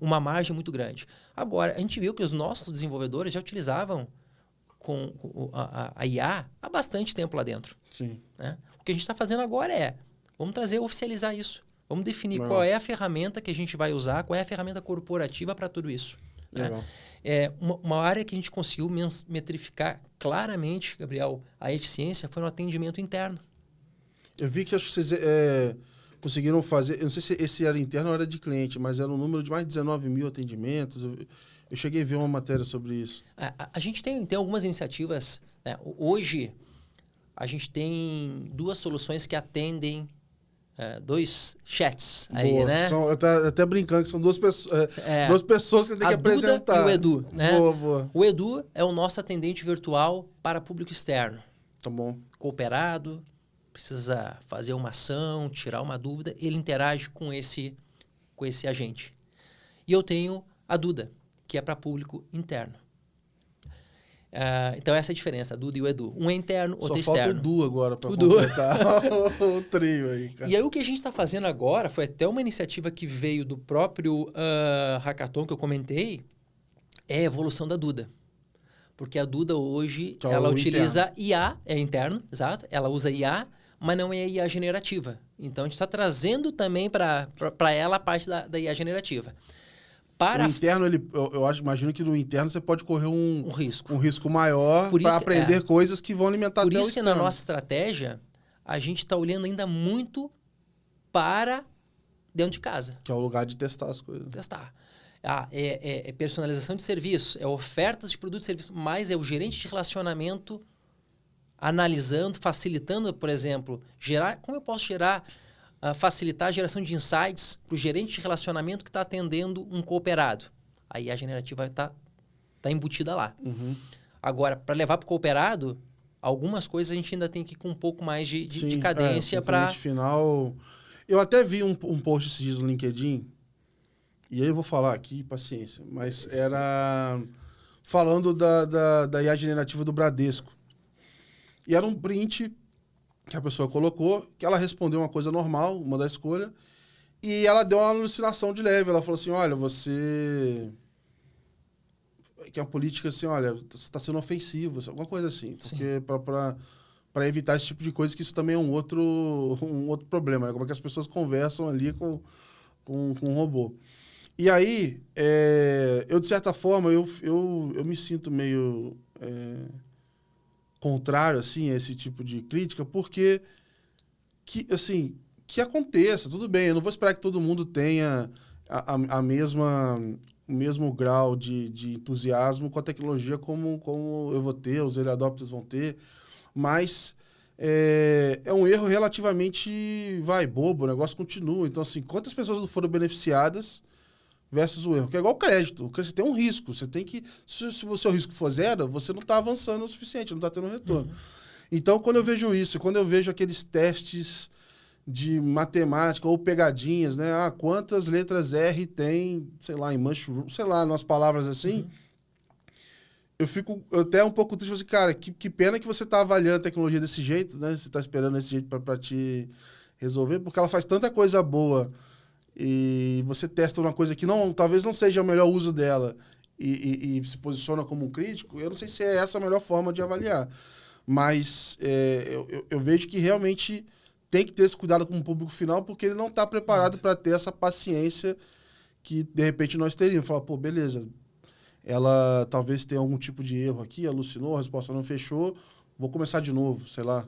uma margem muito grande. Agora, a gente viu que os nossos desenvolvedores já utilizavam com a IA há bastante tempo lá dentro. Sim. Né? O que a gente está fazendo agora vamos oficializar isso. Vamos definir qual é a ferramenta que a gente vai usar, qual é a ferramenta corporativa para tudo isso. Né? Uma área que a gente conseguiu metrificar claramente, Gabriel, a eficiência foi no atendimento interno. Eu vi que acho que vocês conseguiram fazer, eu não sei se esse era interno ou era de cliente, mas era um número de mais de 19 mil atendimentos. Eu cheguei a ver uma matéria sobre isso. A gente tem algumas iniciativas. Né? Hoje, a gente tem 2 soluções que atendem 2 chats. Aí, né? Até brincando que são 2 pessoas, 2 pessoas que você tem que apresentar. E o Edu. Né? Boa. O Edu é o nosso atendente virtual para público externo. Tá bom. Cooperado, precisa fazer uma ação, tirar uma dúvida, ele interage com esse agente. E eu tenho a Duda, que é para público interno. Então, essa é a diferença, a Duda e o Edu. Um é interno, outro é externo. Só falta o Du agora para completar o trio aí, cara. E aí, o que a gente está fazendo agora, foi até uma iniciativa que veio do próprio Hackathon que eu comentei, é a evolução da Duda. Porque a Duda hoje, ela utiliza IA, é interno, exato, ela usa IA, mas não é IA generativa. Então, a gente está trazendo também para ela a parte da IA generativa. O interno, imagino que no interno você pode correr um risco maior para aprender coisas que vão alimentar Por isso que na nossa estratégia, a gente está olhando ainda muito para dentro de casa. Que é o lugar de testar as coisas. Testar. É personalização de serviço, é ofertas de produtos e serviços, mas é o gerente de relacionamento analisando, facilitando, por exemplo, como eu posso facilitar a geração de insights para o gerente de relacionamento que está atendendo um cooperado. Aí a generativa está embutida lá. Agora, para levar para o cooperado, algumas coisas a gente ainda tem que ir com um pouco mais de cadência para... final. Eu até vi um post esses dias no LinkedIn E aí eu vou falar aqui, paciência, mas era falando da IA generativa do Bradesco. E era um print que a pessoa colocou, que ela respondeu uma coisa normal, uma da escolha, e ela deu uma alucinação de leve. Ela falou assim, olha, você... Que é uma política assim, olha, você está sendo ofensivo, alguma coisa assim. Porque para evitar esse tipo de coisa, que isso também é um outro problema, né? Como é que as pessoas conversam ali com um robô. E aí, eu, de certa forma, eu me sinto meio contrário, assim, a esse tipo de crítica, porque, assim, que aconteça, tudo bem, eu não vou esperar que todo mundo tenha o mesmo grau de entusiasmo com a tecnologia como eu vou ter, os early adopters vão ter, mas é um erro relativamente, bobo, o negócio continua. Então, assim, quantas pessoas não foram beneficiadas versus o erro? Que é igual o crédito. O crédito tem um risco. Você tem que... Se o seu risco for zero, você não está avançando o suficiente, não está tendo retorno. Uhum. Então, quando eu vejo isso, quando eu vejo aqueles testes de matemática ou pegadinhas, né? Quantas letras R tem, sei lá, em mushroom, sei lá, umas palavras assim... Uhum. Eu fico até um pouco triste, assim, cara, que pena que você está avaliando a tecnologia desse jeito, né? Você está esperando desse jeito para te resolver, porque ela faz tanta coisa boa e você testa uma coisa que talvez não seja o melhor uso dela e se posiciona como um crítico. Eu não sei se é essa a melhor forma de avaliar, mas eu vejo que realmente tem que ter esse cuidado com o público final, porque ele não está preparado para ter essa paciência que, de repente, nós teríamos. Falar, pô, beleza... Ela talvez tenha algum tipo de erro aqui, alucinou, a resposta não fechou, vou começar de novo, sei lá.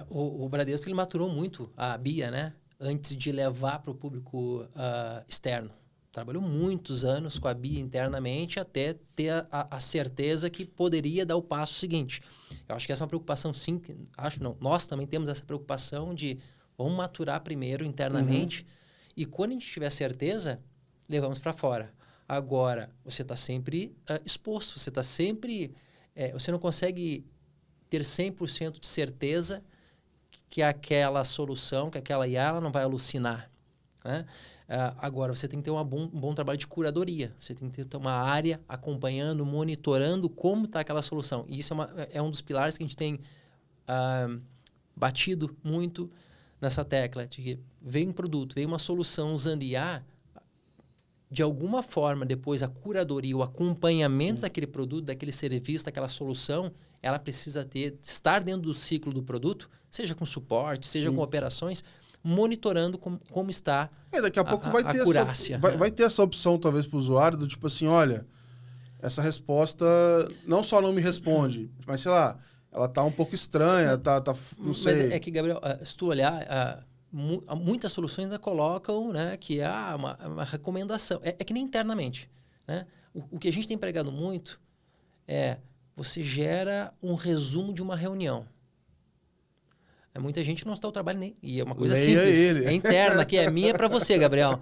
O Bradesco, ele maturou muito a BIA, né? Antes de levar para o público externo. Trabalhou muitos anos com a BIA internamente até ter a certeza que poderia dar o passo seguinte. Eu acho que essa é uma preocupação, sim, nós também temos essa preocupação de vamos maturar primeiro internamente e quando a gente tiver certeza, levamos para fora. Agora, você está sempre exposto, você está sempre... você não consegue ter 100% de certeza que aquela solução, que aquela IA, ela não vai alucinar. Né? Agora, você tem que ter um bom trabalho de curadoria. Você tem que ter uma área acompanhando, monitorando como está aquela solução. E isso é um dos pilares que a gente tem batido muito nessa tecla. De que veio um produto, veio uma solução usando IA... De alguma forma, depois, a curadoria, o acompanhamento daquele produto, daquele serviço, daquela solução, ela precisa estar dentro do ciclo do produto, seja com suporte, seja com operações, monitorando como está daqui a pouco vai ter acurácia. Vai ter essa opção, talvez, para o usuário, do tipo assim, olha, essa resposta não só não me responde, mas, sei lá, ela tá um pouco estranha, não sei. Mas é que, Gabriel, se tu olhar... muitas soluções ainda colocam, né, que há uma recomendação. É que nem internamente. Né? O que a gente tem pregado muito é você gera um resumo de uma reunião. Muita gente não está ao trabalho nem... E é uma coisa simples. É interna, que é minha para você, Gabriel.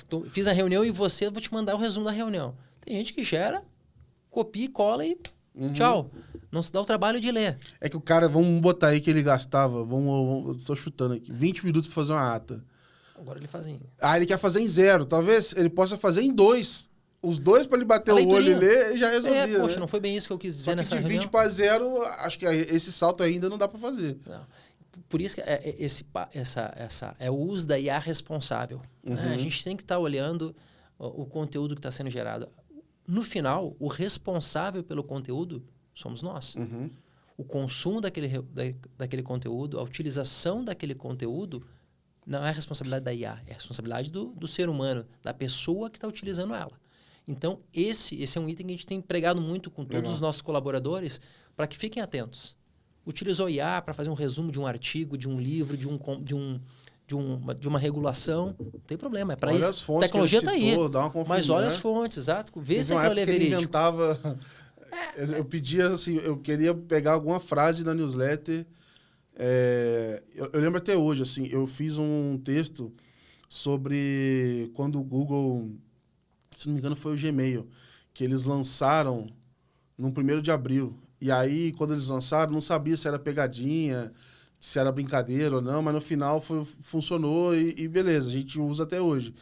Então, fiz a reunião e vou te mandar o resumo da reunião. Tem gente que gera, copia e cola e tchau. Não se dá o trabalho de ler. É que o cara, vamos botar aí que ele gastava, estou chutando aqui, 20 minutos para fazer uma ata. Agora ele faz em... Ele quer fazer em 0. Talvez ele possa fazer em 2. Os 2 para ele bater o olho e ler e já resolvia. Poxa, né? não foi bem isso que eu quis dizer nessa reunião. De 20 para 0, acho que esse salto ainda não dá para fazer. Não. Por isso que é o uso da IA responsável. Né? A gente tem que estar olhando o conteúdo que está sendo gerado. No final, o responsável pelo conteúdo somos nós. O consumo daquele conteúdo, a utilização daquele conteúdo, não é a responsabilidade da IA, é a responsabilidade do ser humano, da pessoa que está utilizando ela. Então, esse é um item que a gente tem pregado muito com todos os nossos colaboradores para que fiquem atentos. Utilizou IA para fazer um resumo de um artigo, de um livro, de uma regulação, não tem problema, é para isso. As fontes, a tecnologia está aí, dá uma conferida, mas olha as fontes, exato, vê se aquilo é verídico. verídico. Ele inventava... Eu pedia, assim, eu queria pegar alguma frase na newsletter. Eu lembro até hoje, assim, eu fiz um texto sobre quando o Google, se não me engano, foi o Gmail, que eles lançaram no 1º de abril. E aí, quando eles lançaram, não sabia se era pegadinha, se era brincadeira ou não, mas no final funcionou e beleza, a gente usa até hoje.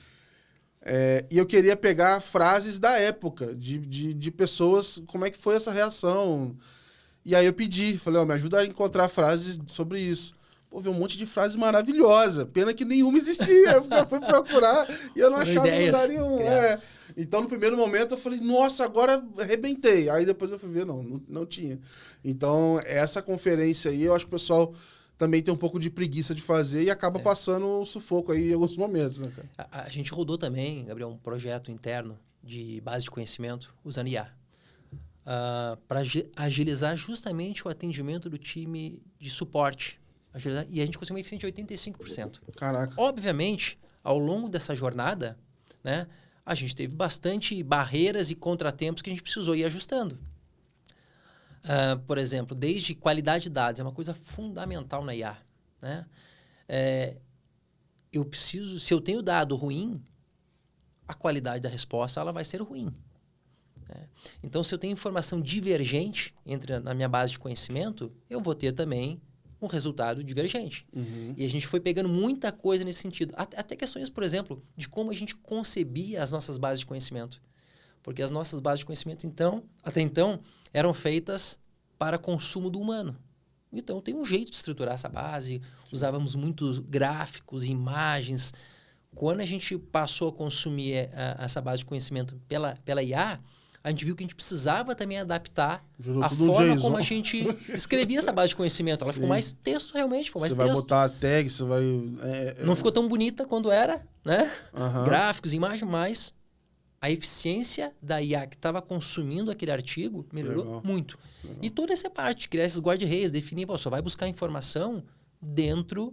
E eu queria pegar frases da época, de pessoas, como é que foi essa reação. E aí eu pedi, falei, me ajuda a encontrar frases sobre isso. Pô, vi um monte de frases maravilhosas. Pena que nenhuma existia. Eu fui procurar e eu não achava lugar nenhum. Então, no primeiro momento, eu falei, nossa, agora arrebentei. Aí depois eu fui ver, não tinha. Então, essa conferência aí, eu acho que o pessoal também tem um pouco de preguiça de fazer e acaba passando um sufoco aí em alguns momentos, né, cara? A gente rodou também, Gabriel, um projeto interno de base de conhecimento usando IA. Para agilizar justamente o atendimento do time de suporte. E a gente conseguiu uma eficiência de 85%. Caraca. Obviamente, ao longo dessa jornada, né, a gente teve bastante barreiras e contratempos que a gente precisou ir ajustando. Por exemplo, desde qualidade de dados, é uma coisa fundamental na IA. Né? Se eu tenho dado ruim, a qualidade da resposta ela vai ser ruim. Então, se eu tenho informação divergente na minha base de conhecimento, eu vou ter também um resultado divergente. Uhum. E a gente foi pegando muita coisa nesse sentido. Até questões, por exemplo, de como a gente concebia as nossas bases de conhecimento. Porque as nossas bases de conhecimento, até então, eram feitas para consumo do humano. Então, tem um jeito de estruturar essa base. Usávamos muitos gráficos, imagens. Quando a gente passou a consumir essa base de conhecimento pela IA, a gente viu que a gente precisava também adaptar a forma como a gente escrevia essa base de conhecimento. Ela ficou mais texto, realmente. Ficou mais texto. Você vai botar a tag, você vai... Não ficou tão bonita quando era, né? Uhum. Gráficos, imagens, mas a eficiência da IA que estava consumindo aquele artigo melhorou muito. Legal. E toda essa parte de criar esses guarda-reis, definir, só vai buscar informação dentro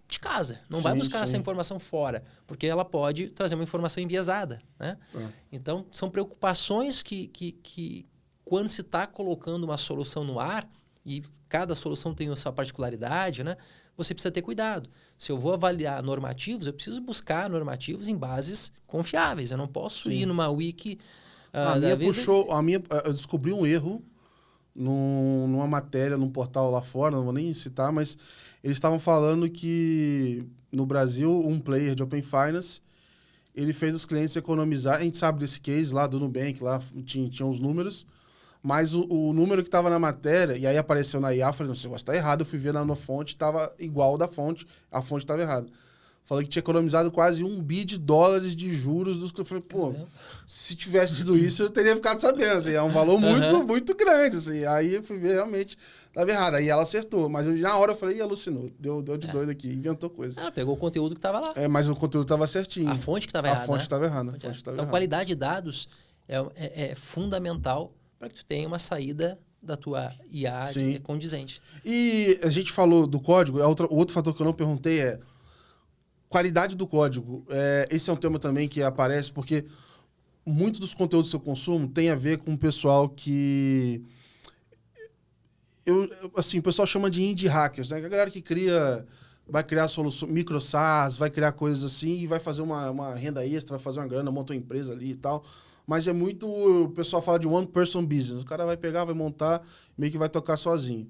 de casa. Não vai buscar essa informação fora, porque ela pode trazer uma informação enviesada. Né? Então, são preocupações que quando se está colocando uma solução no ar, e cada solução tem a sua particularidade, né? Você precisa ter cuidado. Se eu vou avaliar normativos, eu preciso buscar normativos em bases confiáveis. Eu não posso ir numa wiki... Eu descobri um erro numa matéria, num portal lá fora, não vou nem citar, mas eles estavam falando que no Brasil, um player de Open Finance, ele fez os clientes economizar. A gente sabe desse case lá do Nubank, lá tinha os números, mas o número que estava na matéria, e aí apareceu na IA, eu falei, não, esse negócio está errado, eu fui ver na fonte, estava igual da fonte, a fonte estava errada. Falou que tinha economizado quase $1 bilhão de juros. Eu falei, pô, se tivesse sido isso, eu teria ficado sabendo. Assim, é um valor muito grande. Assim. Aí eu fui ver, realmente, estava errado. Aí ela acertou. Mas na hora eu falei, alucinou. Deu de doido aqui, inventou coisa. Ela pegou o conteúdo que estava lá. Mas o conteúdo estava certinho. A fonte que estava errada. A fonte estava errada. Então, qualidade de dados é fundamental para que tu tenha uma saída da tua IA condizente. E a gente falou do código. O outro fator que eu não perguntei é qualidade do código. Esse é um tema também que aparece, porque muito dos conteúdos que eu consumo tem a ver com o pessoal que... o pessoal chama de indie hackers, né? A galera que vai criar solução, micro SaaS, vai criar coisas assim e vai fazer uma renda extra, vai fazer uma grana, monta uma empresa ali e tal. Mas é muito... O pessoal fala de one person business. O cara vai pegar, vai montar, meio que vai tocar sozinho.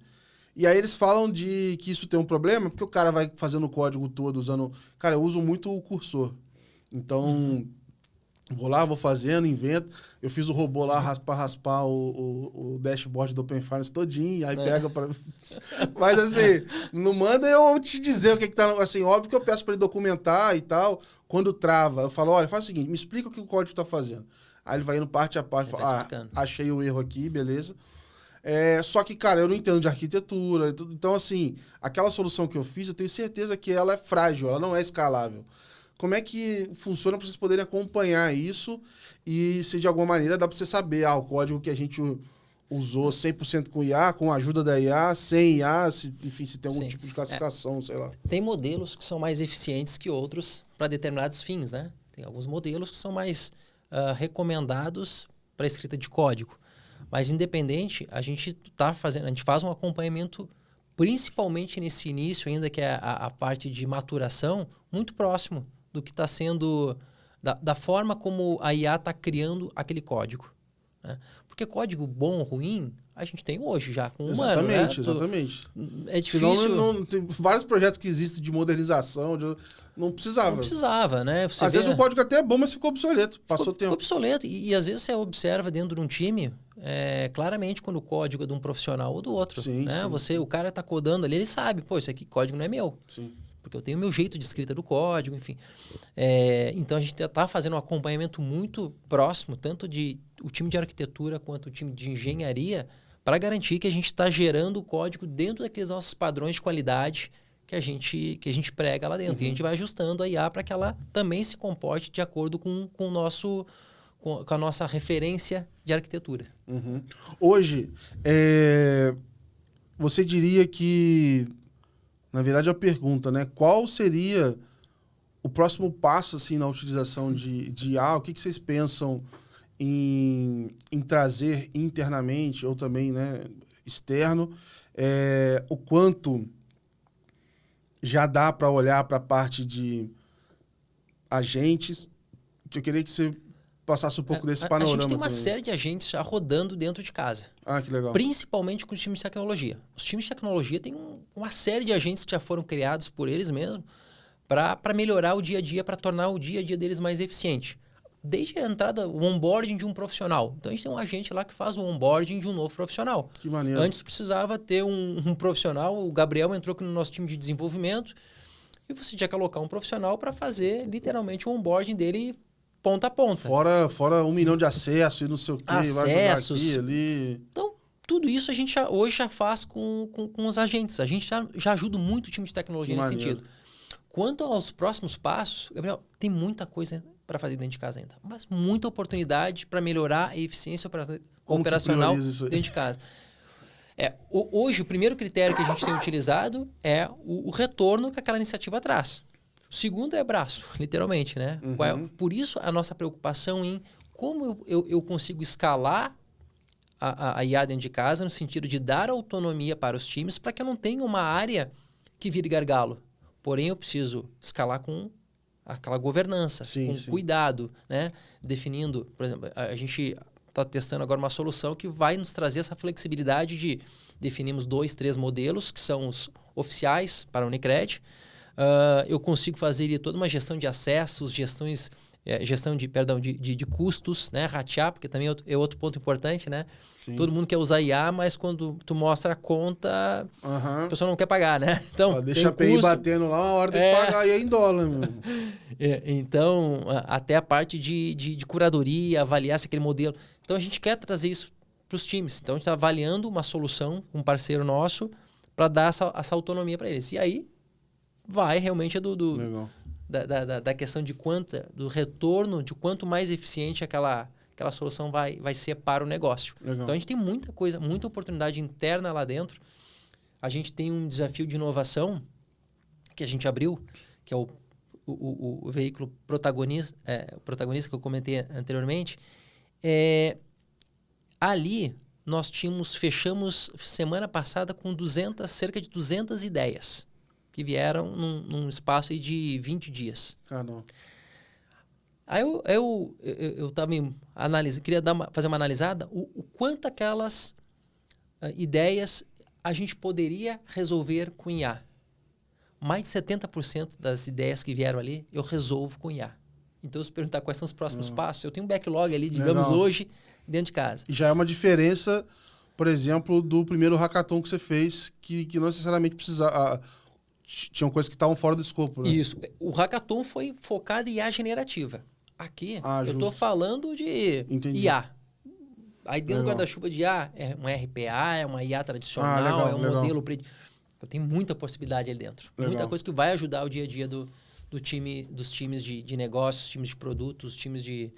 E aí eles falam que isso tem um problema, porque o cara vai fazendo o código todo usando... Cara, eu uso muito o cursor. Então, vou lá, vou fazendo, invento. Eu fiz o robô lá para raspar o dashboard do Open Finance todinho, e aí pega para... Mas assim, não manda eu te dizer o que tá... Assim, óbvio que eu peço para ele documentar e tal. Quando trava, eu falo, olha, faz o seguinte, me explica o que o código está fazendo. Aí ele vai indo parte a parte, fala, achei o erro aqui, beleza. Só que, cara, eu não entendo de arquitetura. Então, assim, aquela solução que eu fiz, eu tenho certeza que ela é frágil, ela não é escalável. Como é que funciona para vocês poderem acompanhar isso e se de alguma maneira dá para você saber, o código que a gente usou 100% com IA, com a ajuda da IA, sem IA, enfim, se tem algum tipo de classificação, sei lá. Tem modelos que são mais eficientes que outros para determinados fins, né? Tem alguns modelos que são mais recomendados para escrita de código. Mas, independente, a gente faz um acompanhamento, principalmente nesse início ainda, que é a parte de maturação, muito próximo do que está sendo, da forma como a IA está criando aquele código. Né? Porque código bom ou ruim, a gente tem hoje já com humano, Exatamente, né? exatamente. É difícil... Senão, não, tem vários projetos que existem de modernização, não precisava. Não precisava, né? Às vezes o código até é bom, mas ficou obsoleto, passou tempo. Ficou obsoleto. E às vezes você observa dentro de um time, claramente quando o código é de um profissional ou do outro. Sim, né? sim. O cara tá codando ali, ele sabe, pô, isso aqui código não é meu. Sim. Porque eu tenho o meu jeito de escrita do código, enfim. Então a gente está fazendo um acompanhamento muito próximo, tanto de o time de arquitetura quanto o time de engenharia, para garantir que a gente está gerando o código dentro daqueles nossos padrões de qualidade que a gente prega lá dentro. E a gente vai ajustando a IA para que ela também se comporte de acordo com a nossa referência de arquitetura. Hoje, você diria que, na verdade, a pergunta, né? Qual seria o próximo passo assim, na utilização de IA? O que vocês pensam em trazer internamente ou também, né, externo? O quanto já dá para olhar para a parte de agentes? Que eu queria que você passasse um pouco desse panorama. A gente tem uma também. série de agentes já rodando dentro de casa. Ah, que legal. Principalmente com os times de tecnologia. Os times de tecnologia têm uma série de agentes que já foram criados por eles mesmos para melhorar o dia a dia, para tornar o dia a dia deles mais eficiente. Desde a entrada, o onboarding de um profissional. Então, a gente tem um agente lá que faz o onboarding de um novo profissional. Que maneiro. Antes precisava ter um profissional, o Gabriel entrou aqui no nosso time de desenvolvimento, e você tinha que alocar um profissional para fazer, literalmente, o onboarding dele ponta a ponta. Fora 1 milhão de acessos e não sei o quê. Acessos. Vai jogar aqui, ali. Então, tudo isso a gente hoje já faz com os agentes. A gente já ajuda muito o time de tecnologia nesse sentido. Quanto aos próximos passos, Gabriel, tem muita coisa para fazer dentro de casa ainda. Mas muita oportunidade para melhorar a eficiência operacional dentro de casa. Hoje, o primeiro critério que a gente tem utilizado é o retorno que aquela iniciativa traz. O segundo é braço, literalmente, né? Por isso, a nossa preocupação em como eu consigo escalar a IA dentro de casa, no sentido de dar autonomia para os times, para que eu não tenha uma área que vire gargalo. Porém, eu preciso escalar com aquela governança, com cuidado, né? Definindo, por exemplo, a gente está testando agora uma solução que vai nos trazer essa flexibilidade de definirmos 2, 3 modelos, que são os oficiais para a Unicred. Eu consigo fazer toda uma gestão de acessos, gestão de custos, né? Ratear, porque também é outro ponto importante, né? Sim. Todo mundo quer usar IA, mas quando tu mostra a conta, a pessoa não quer pagar, né? Então, deixa a API batendo lá, uma hora tem que pagar e é em dólar. Então, até a parte de curadoria, avaliar se aquele modelo... Então, a gente quer trazer isso para os times. Então, a gente está avaliando uma solução, um parceiro nosso, para dar essa autonomia para eles. E aí, vai realmente da questão do retorno, de quanto mais eficiente aquela solução vai ser para o negócio. Legal. Então, a gente tem muita coisa, muita oportunidade interna lá dentro. A gente tem um desafio de inovação que a gente abriu, que é o veículo protagonista que eu comentei anteriormente. Ali, nós fechamos semana passada com cerca de 200 ideias que vieram num espaço aí de 20 dias. Caramba. Aí eu também queria fazer uma analisada o quanto aquelas ideias a gente poderia resolver com IA. Mais de 70% das ideias que vieram ali, eu resolvo com IA. Então, se perguntar quais são os próximos passos, eu tenho um backlog ali, digamos, hoje, dentro de casa. E já é uma diferença, por exemplo, do primeiro hackathon que você fez, que não necessariamente precisava... Tinham coisas que estavam fora do escopo, né? Isso. O hackathon foi focado em IA generativa. Aqui, eu estou falando de IA. Aí dentro do guarda-chuva de IA, é um RPA, é uma IA tradicional, é um modelo... Eu tenho muita possibilidade ali dentro. Muita coisa que vai ajudar o dia a dia dos times de negócios, times de produtos, times de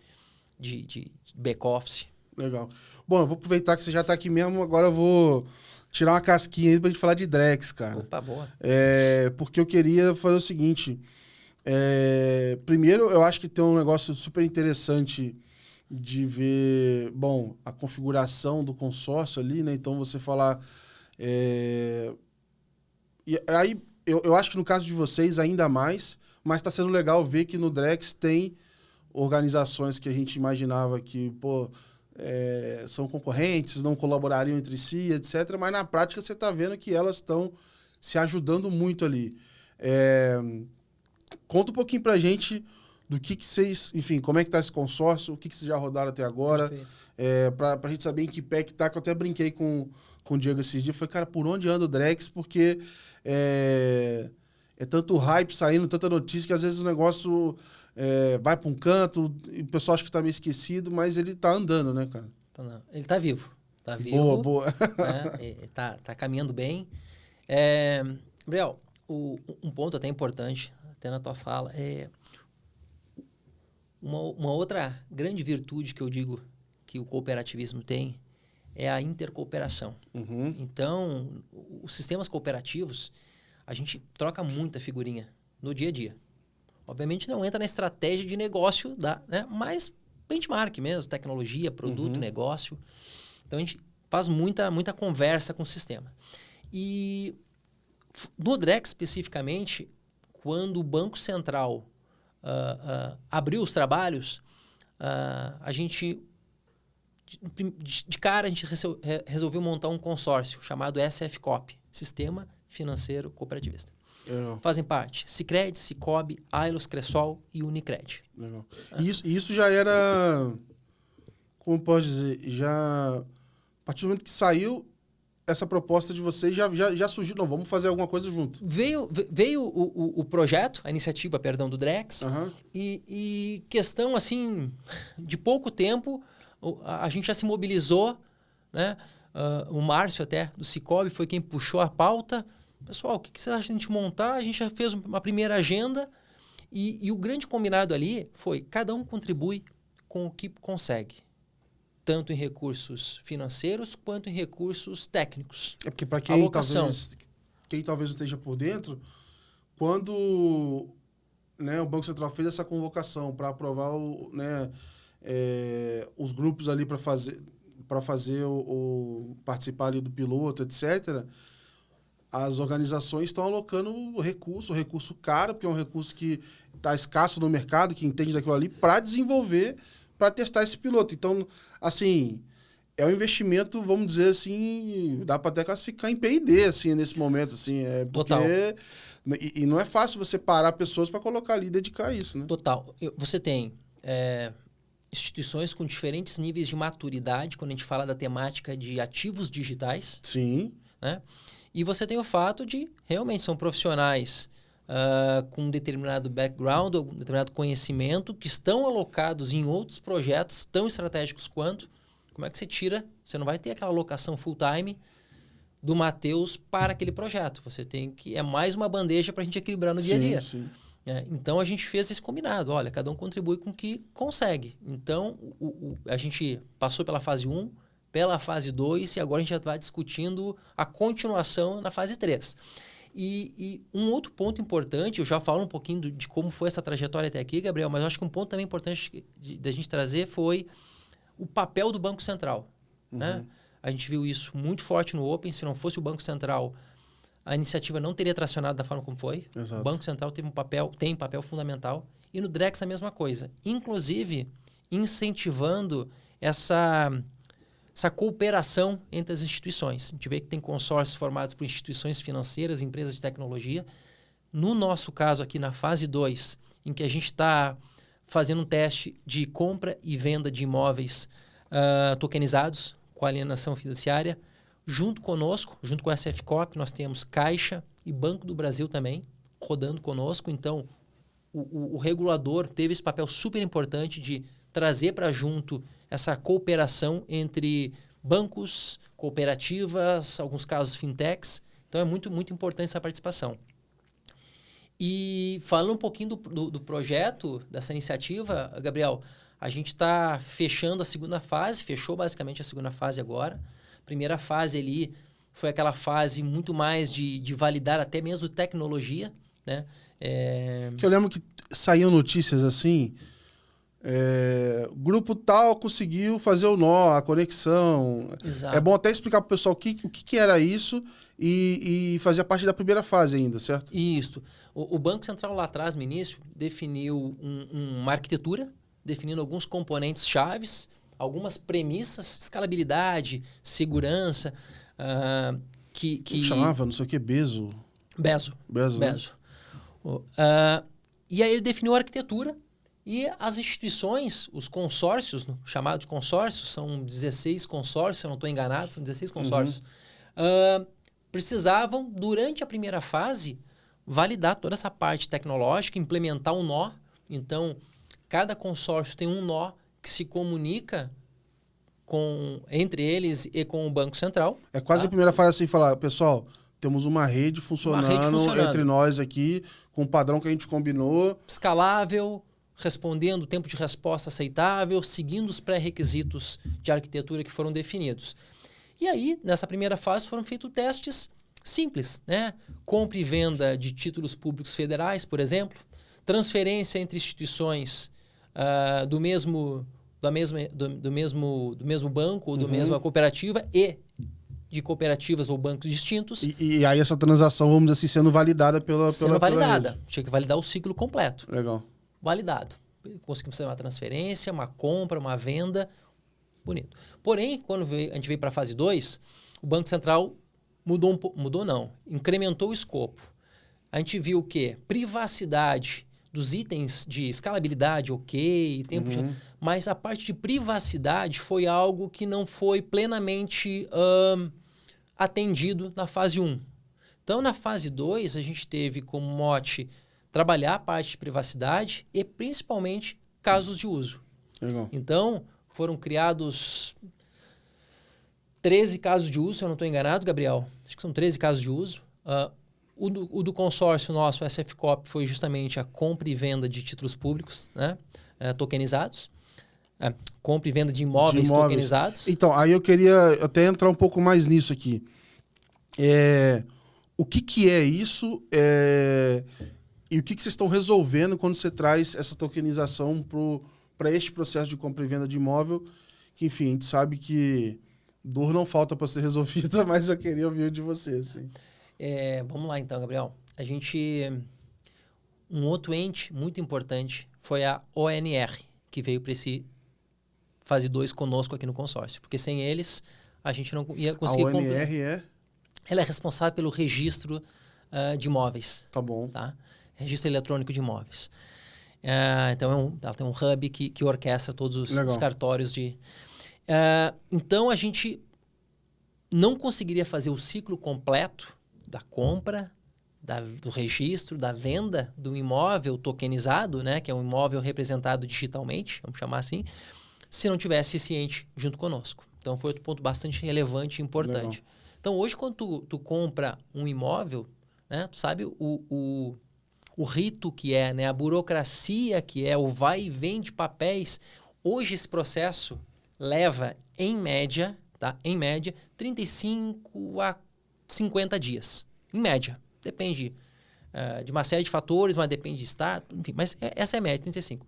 back-office. Legal. Bom, eu vou aproveitar que você já está aqui mesmo, agora eu vou tirar uma casquinha aí pra gente falar de Drex, cara. Opa, boa. Porque eu queria fazer o seguinte. Primeiro, eu acho que tem um negócio super interessante de ver, a configuração do consórcio ali, né? Então, você falar... E aí, eu acho que no caso de vocês, ainda mais, mas está sendo legal ver que no Drex tem organizações que a gente imaginava que, são concorrentes, não colaborariam entre si, etc. Mas na prática você está vendo que elas estão se ajudando muito ali. Conta um pouquinho pra gente do que vocês... Enfim, como é que tá esse consórcio, o que vocês já rodaram até agora. Pra gente saber em que pé que tá, que eu até brinquei com o Diego esses dias. Falei, cara, por onde anda o Drex? Porque é tanto hype saindo, tanta notícia, que às vezes o negócio vai para um canto e o pessoal acha que tá meio esquecido, mas ele tá andando, né, cara? Ele tá vivo. Tá vivo. Boa, boa. Né? Tá caminhando bem. Gabriel, um ponto até importante, até na tua fala, uma outra grande virtude que eu digo que o cooperativismo tem é a intercooperação. Uhum. Então, os sistemas cooperativos, a gente troca muita figurinha no dia a dia. Obviamente não entra na estratégia de negócio, né? Mas benchmark mesmo, tecnologia, produto, negócio. Então, a gente faz muita conversa com o sistema. E no Drex, especificamente, quando o Banco Central abriu os trabalhos, a gente, de cara, a gente resolveu montar um consórcio chamado SFCOP, Sistema Financeiro Cooperativista. Legal. Fazem parte Sicredi, Sicobi, Ailos, Cressol e Unicred. Legal. Isso já era, como posso dizer, já... A partir do momento que saiu essa proposta de vocês, já surgiu, não, vamos fazer alguma coisa junto. Veio o projeto, a iniciativa, perdão, do Drex, e questão, assim, de pouco tempo, a gente já se mobilizou, né? O Márcio até, do Sicobi, foi quem puxou a pauta. Pessoal, o que vocês acham de a gente montar? A gente já fez uma primeira agenda e o grande combinado ali foi cada um contribui com o que consegue. Tanto em recursos financeiros quanto em recursos técnicos. Porque para quem talvez não esteja por dentro, quando, né, o Banco Central fez essa convocação para aprovar os grupos ali para fazer participar ali do piloto, etc., as organizações estão alocando recurso caro, porque é um recurso que está escasso no mercado, que entende daquilo ali, para desenvolver, para testar esse piloto. Então, assim, é um investimento, vamos dizer assim, dá para até classificar em P&D, assim, nesse momento, assim. Total. E não é fácil você parar pessoas para colocar ali e dedicar a isso, né? Total. Você tem instituições com diferentes níveis de maturidade, quando a gente fala da temática de ativos digitais. Sim. Né? E você tem o fato de, realmente, são profissionais com um determinado background, um determinado conhecimento, que estão alocados em outros projetos tão estratégicos quanto. Como é que você tira? Você não vai ter aquela alocação full-time do Matheus para aquele projeto. Você tem que... É mais uma bandeja para a gente equilibrar no dia a dia. Sim. Então, a gente fez esse combinado. Olha, cada um contribui com o que consegue. Então, a gente passou pela fase 1, pela fase 2 e agora a gente já vai discutindo a continuação na fase 3. E um outro ponto importante, eu já falo um pouquinho de como foi essa trajetória até aqui, Gabriel, mas eu acho que um ponto também importante da gente trazer foi o papel do Banco Central. Né? A gente viu isso muito forte no Open. Se não fosse o Banco Central, a iniciativa não teria tracionado da forma como foi. Exato. O Banco Central tem um papel fundamental. E no Drex a mesma coisa. Inclusive, incentivando essa cooperação entre as instituições. A gente vê que tem consórcios formados por instituições financeiras, empresas de tecnologia. No nosso caso aqui, na fase 2, em que a gente está fazendo um teste de compra e venda de imóveis tokenizados com alienação fiduciária, junto conosco, junto com a SFCOP, nós temos Caixa e Banco do Brasil também rodando conosco. Então, o regulador teve esse papel super importante de trazer para junto essa cooperação entre bancos, cooperativas, alguns casos fintechs. Então, é muito, muito importante essa participação. E falando um pouquinho do projeto, dessa iniciativa, Gabriel, a gente está fechando a segunda fase, fechou basicamente a segunda fase agora. A primeira fase ali foi aquela fase muito mais de validar até mesmo tecnologia, né? Que eu lembro que saíam notícias assim... grupo tal conseguiu fazer o nó, a conexão. Exato. É bom até explicar para o pessoal o que era isso e fazia parte da primeira fase ainda, certo? Isso. O Banco Central lá atrás, no início, definiu uma arquitetura, definindo alguns componentes chaves, algumas premissas, escalabilidade, segurança, que chamava, não sei o que, Bezo. Bezo. Né? E aí ele definiu a arquitetura e as instituições, os consórcios, chamados de consórcios, são 16 consórcios, se eu não estou enganado, são 16 consórcios, precisavam, durante a primeira fase, validar toda essa parte tecnológica, implementar um nó. Então, cada consórcio tem um nó que se comunica entre eles e com o Banco Central. É quase a primeira fase assim, falar, pessoal, temos uma rede funcionando entre nós aqui, com um padrão que a gente combinou. Escalável, respondendo tempo de resposta aceitável, seguindo os pré-requisitos de arquitetura que foram definidos. E aí, nessa primeira fase, foram feitos testes simples, né? Compra e venda de títulos públicos federais, por exemplo, transferência entre instituições do mesmo banco ou da mesma cooperativa e de cooperativas ou bancos distintos. E aí essa transação, vamos dizer assim, sendo validada pela validada. Tinha que validar o ciclo completo. Legal. Validado. Conseguimos fazer uma transferência, uma compra, uma venda. Bonito. Porém, quando a gente veio para a fase 2, o Banco Central incrementou o escopo. A gente viu o quê? Privacidade dos itens de escalabilidade, tempo mas a parte de privacidade foi algo que não foi plenamente atendido na fase 1. Então, na fase 2, a gente teve como mote trabalhar a parte de privacidade e, principalmente, casos de uso. Legal. Então, foram criados 13 casos de uso, se eu não estou enganado, Gabriel. Acho que são 13 casos de uso. O do consórcio nosso, o SFCOP, foi justamente a compra e venda de títulos públicos, né? Tokenizados. Compra e venda de imóveis tokenizados. Então, aí eu queria até entrar um pouco mais nisso aqui. O que é isso e o que vocês estão resolvendo quando você traz essa tokenização para este processo de compra e venda de imóvel, que, enfim, a gente sabe que dor não falta para ser resolvida, mas eu queria ouvir de você, assim. Vamos lá, então, Gabriel. Um outro ente muito importante foi a ONR, que veio para esse fase 2 conosco aqui no consórcio. Porque sem eles, a gente não ia conseguir... A ONR Ela é responsável pelo registro de imóveis. Tá bom. Tá? Registro eletrônico de imóveis. Então, ela tem um hub que orquestra todos os cartórios de... Então, a gente não conseguiria fazer o ciclo completo da compra, do registro, da venda do imóvel tokenizado, né, que é um imóvel representado digitalmente, vamos chamar assim, se não tivesse esse ente junto conosco. Então, foi outro ponto bastante relevante e importante. Legal. Então, hoje, quando tu compra um imóvel, né, tu sabe o rito que é, né, a burocracia que é, o vai e vem de papéis. Hoje, esse processo leva, em média, 35 a 50 dias. Em média. Depende de uma série de fatores, mas depende de estado, enfim. Mas essa é a média, 35.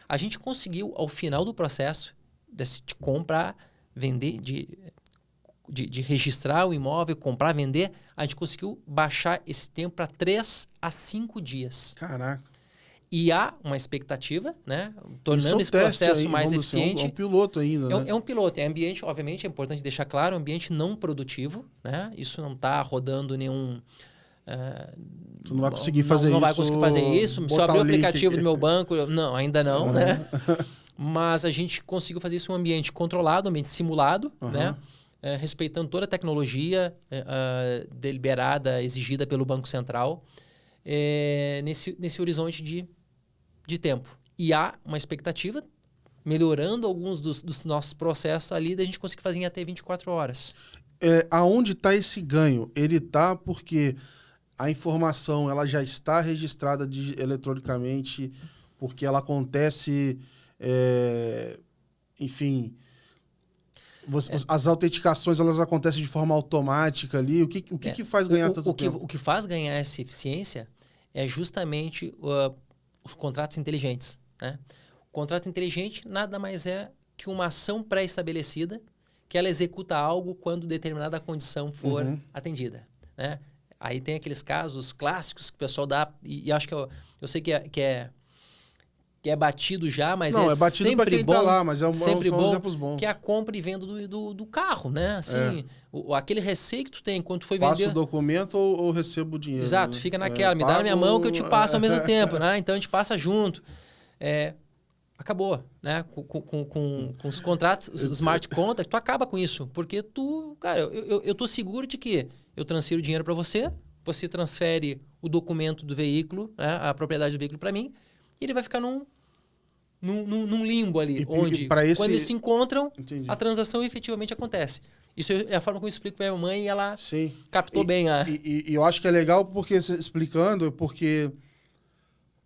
A gente conseguiu, ao final do processo de comprar, vender, de registrar o imóvel, comprar, vender, a gente conseguiu baixar esse tempo para 3 a 5 dias. Caraca. E há uma expectativa, né? Tornando esse processo aí, mais eficiente. É um piloto ainda, né? É um piloto. É ambiente, obviamente, é importante deixar claro, é um ambiente não produtivo, né? Isso não está rodando nenhum... Tu não vai conseguir fazer isso. Não vai conseguir fazer isso. Se eu abrir o aplicativo do meu banco... Não, ainda não, né? Mas a gente conseguiu fazer isso em um ambiente controlado, um ambiente simulado, né? Respeitando toda a tecnologia deliberada, exigida pelo Banco Central, nesse horizonte de tempo. E há uma expectativa, melhorando alguns dos nossos processos ali, da gente conseguir fazer em até 24 horas. Aonde está esse ganho? Ele está porque a informação ela já está registrada eletronicamente, porque ela acontece, enfim... As autenticações elas acontecem de forma automática ali. O que faz ganhar tanto tempo? O que faz ganhar essa eficiência é justamente os contratos inteligentes, né? O contrato inteligente nada mais é que uma ação pré-estabelecida que ela executa algo quando determinada condição for atendida, né? Aí tem aqueles casos clássicos que o pessoal dá, e acho que eu sei que é que é batido já, mas não, é batido para quem está lá, mas sempre são bom, exemplos bons. que é a compra e venda do carro, né? Assim, aquele receio que tu tem quando tu foi Passo vender... o documento ou recebo o dinheiro. Exato, né? fica naquela, me dá na minha mão que eu te passo ao mesmo tempo, né? Então a gente passa junto. Acabou, né? Com os contratos, os smart contracts, tu acaba com isso, porque cara, eu tô seguro de que eu transfiro o dinheiro para você, você transfere o documento do veículo, né? A propriedade do veículo para mim, e ele vai ficar num limbo ali, onde quando eles se encontram, Entendi. a transação efetivamente acontece. Isso é a forma como eu explico para minha mãe e ela Sim. captou bem a... E eu acho que é legal explicando, porque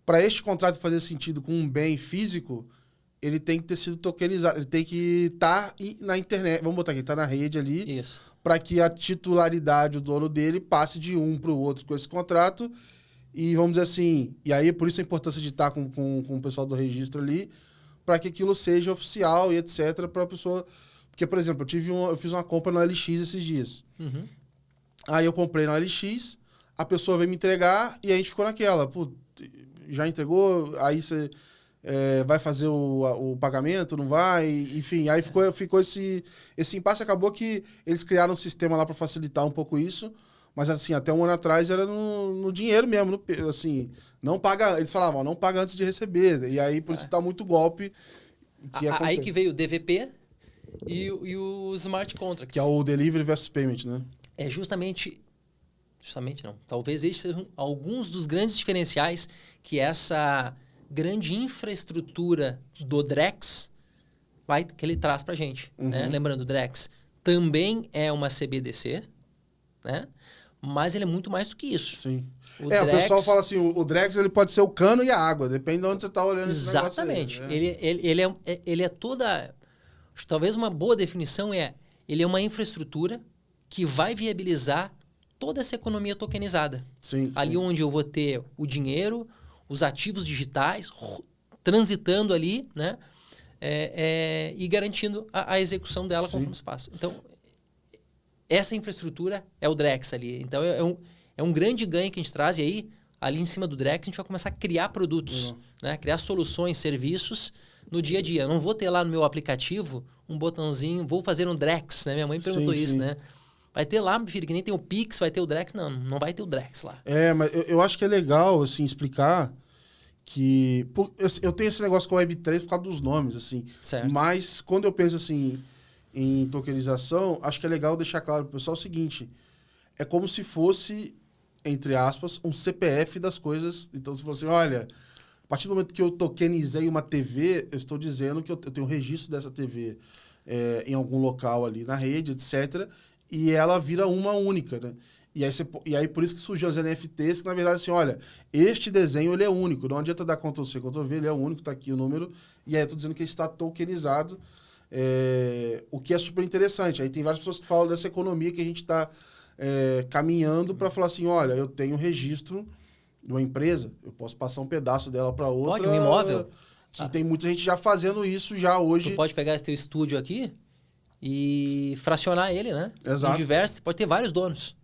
para este contrato fazer sentido com um bem físico, ele tem que ter sido tokenizado, ele tem que estar na internet, vamos botar aqui, tá na rede ali, para que a titularidade, o dono dele, passe de um para o outro com esse contrato. E vamos dizer assim, e aí por isso a importância de estar com o pessoal do registro ali, para que aquilo seja oficial e etc, para a pessoa... Porque, por exemplo, eu fiz uma compra na LX esses dias. Uhum. Aí eu comprei na LX, a pessoa veio me entregar e a gente ficou naquela. Pô, já entregou? Aí você vai fazer o pagamento? Não vai? Enfim, aí ficou esse impasse. Acabou que eles criaram um sistema lá para facilitar um pouco isso. Mas, assim, até um ano atrás era no dinheiro mesmo. Assim, não paga... Eles falavam, não paga antes de receber. E aí, por isso tá muito golpe. Aí que veio o DVP e o Smart Contracts. Que é o Delivery versus Payment, né? É justamente não. Talvez esses sejam alguns dos grandes diferenciais que essa grande infraestrutura do Drex que ele traz pra gente. Uhum. Né? Lembrando, o Drex também é uma CBDC, né? Mas ele é muito mais do que isso. Sim. O pessoal fala assim, o Drex ele pode ser o cano e a água, depende de onde você está olhando esse negócio aí. Exatamente. Ele é toda... Talvez uma boa definição ele é uma infraestrutura que vai viabilizar toda essa economia tokenizada. Sim, ali onde eu vou ter o dinheiro, os ativos digitais, transitando ali, né? E garantindo a execução dela conforme os passos. Então, essa infraestrutura é o Drex ali. Então, é um grande ganho que a gente traz. E aí, ali em cima do Drex, a gente vai começar a criar produtos, né? Criar soluções, serviços no dia a dia. Eu não vou ter lá no meu aplicativo um botãozinho, vou fazer um Drex, né? Minha mãe perguntou isso, né? Vai ter lá, meu filho, que nem tem o Pix, vai ter o Drex. Não vai ter o Drex lá. Mas eu acho que é legal, assim, explicar que... Eu tenho esse negócio com a Web3 por causa dos nomes, assim. Certo. Mas, quando eu penso, assim, em tokenização, acho que é legal deixar claro pro pessoal o seguinte. É como se fosse, entre aspas, um CPF das coisas. Então, se você, olha... A partir do momento que eu tokenizei uma TV, eu estou dizendo que eu tenho registro dessa TV em algum local ali na rede, etc., e ela vira uma única, né? E aí por isso que surgiu as NFTs, que na verdade assim, olha, este desenho ele é único, não adianta dar Ctrl+C, Ctrl+V, ele é único, tá aqui o número, e aí eu tô dizendo que ele está tokenizado, o que é super interessante. Aí tem várias pessoas que falam dessa economia que a gente está caminhando para falar assim, olha, eu tenho registro de uma empresa, eu posso passar um pedaço dela para outra. Pode, um imóvel? Que tem muita gente já fazendo isso já hoje. Tu pode pegar esse teu estúdio aqui e fracionar ele, né? Exato. Pode ter vários donos.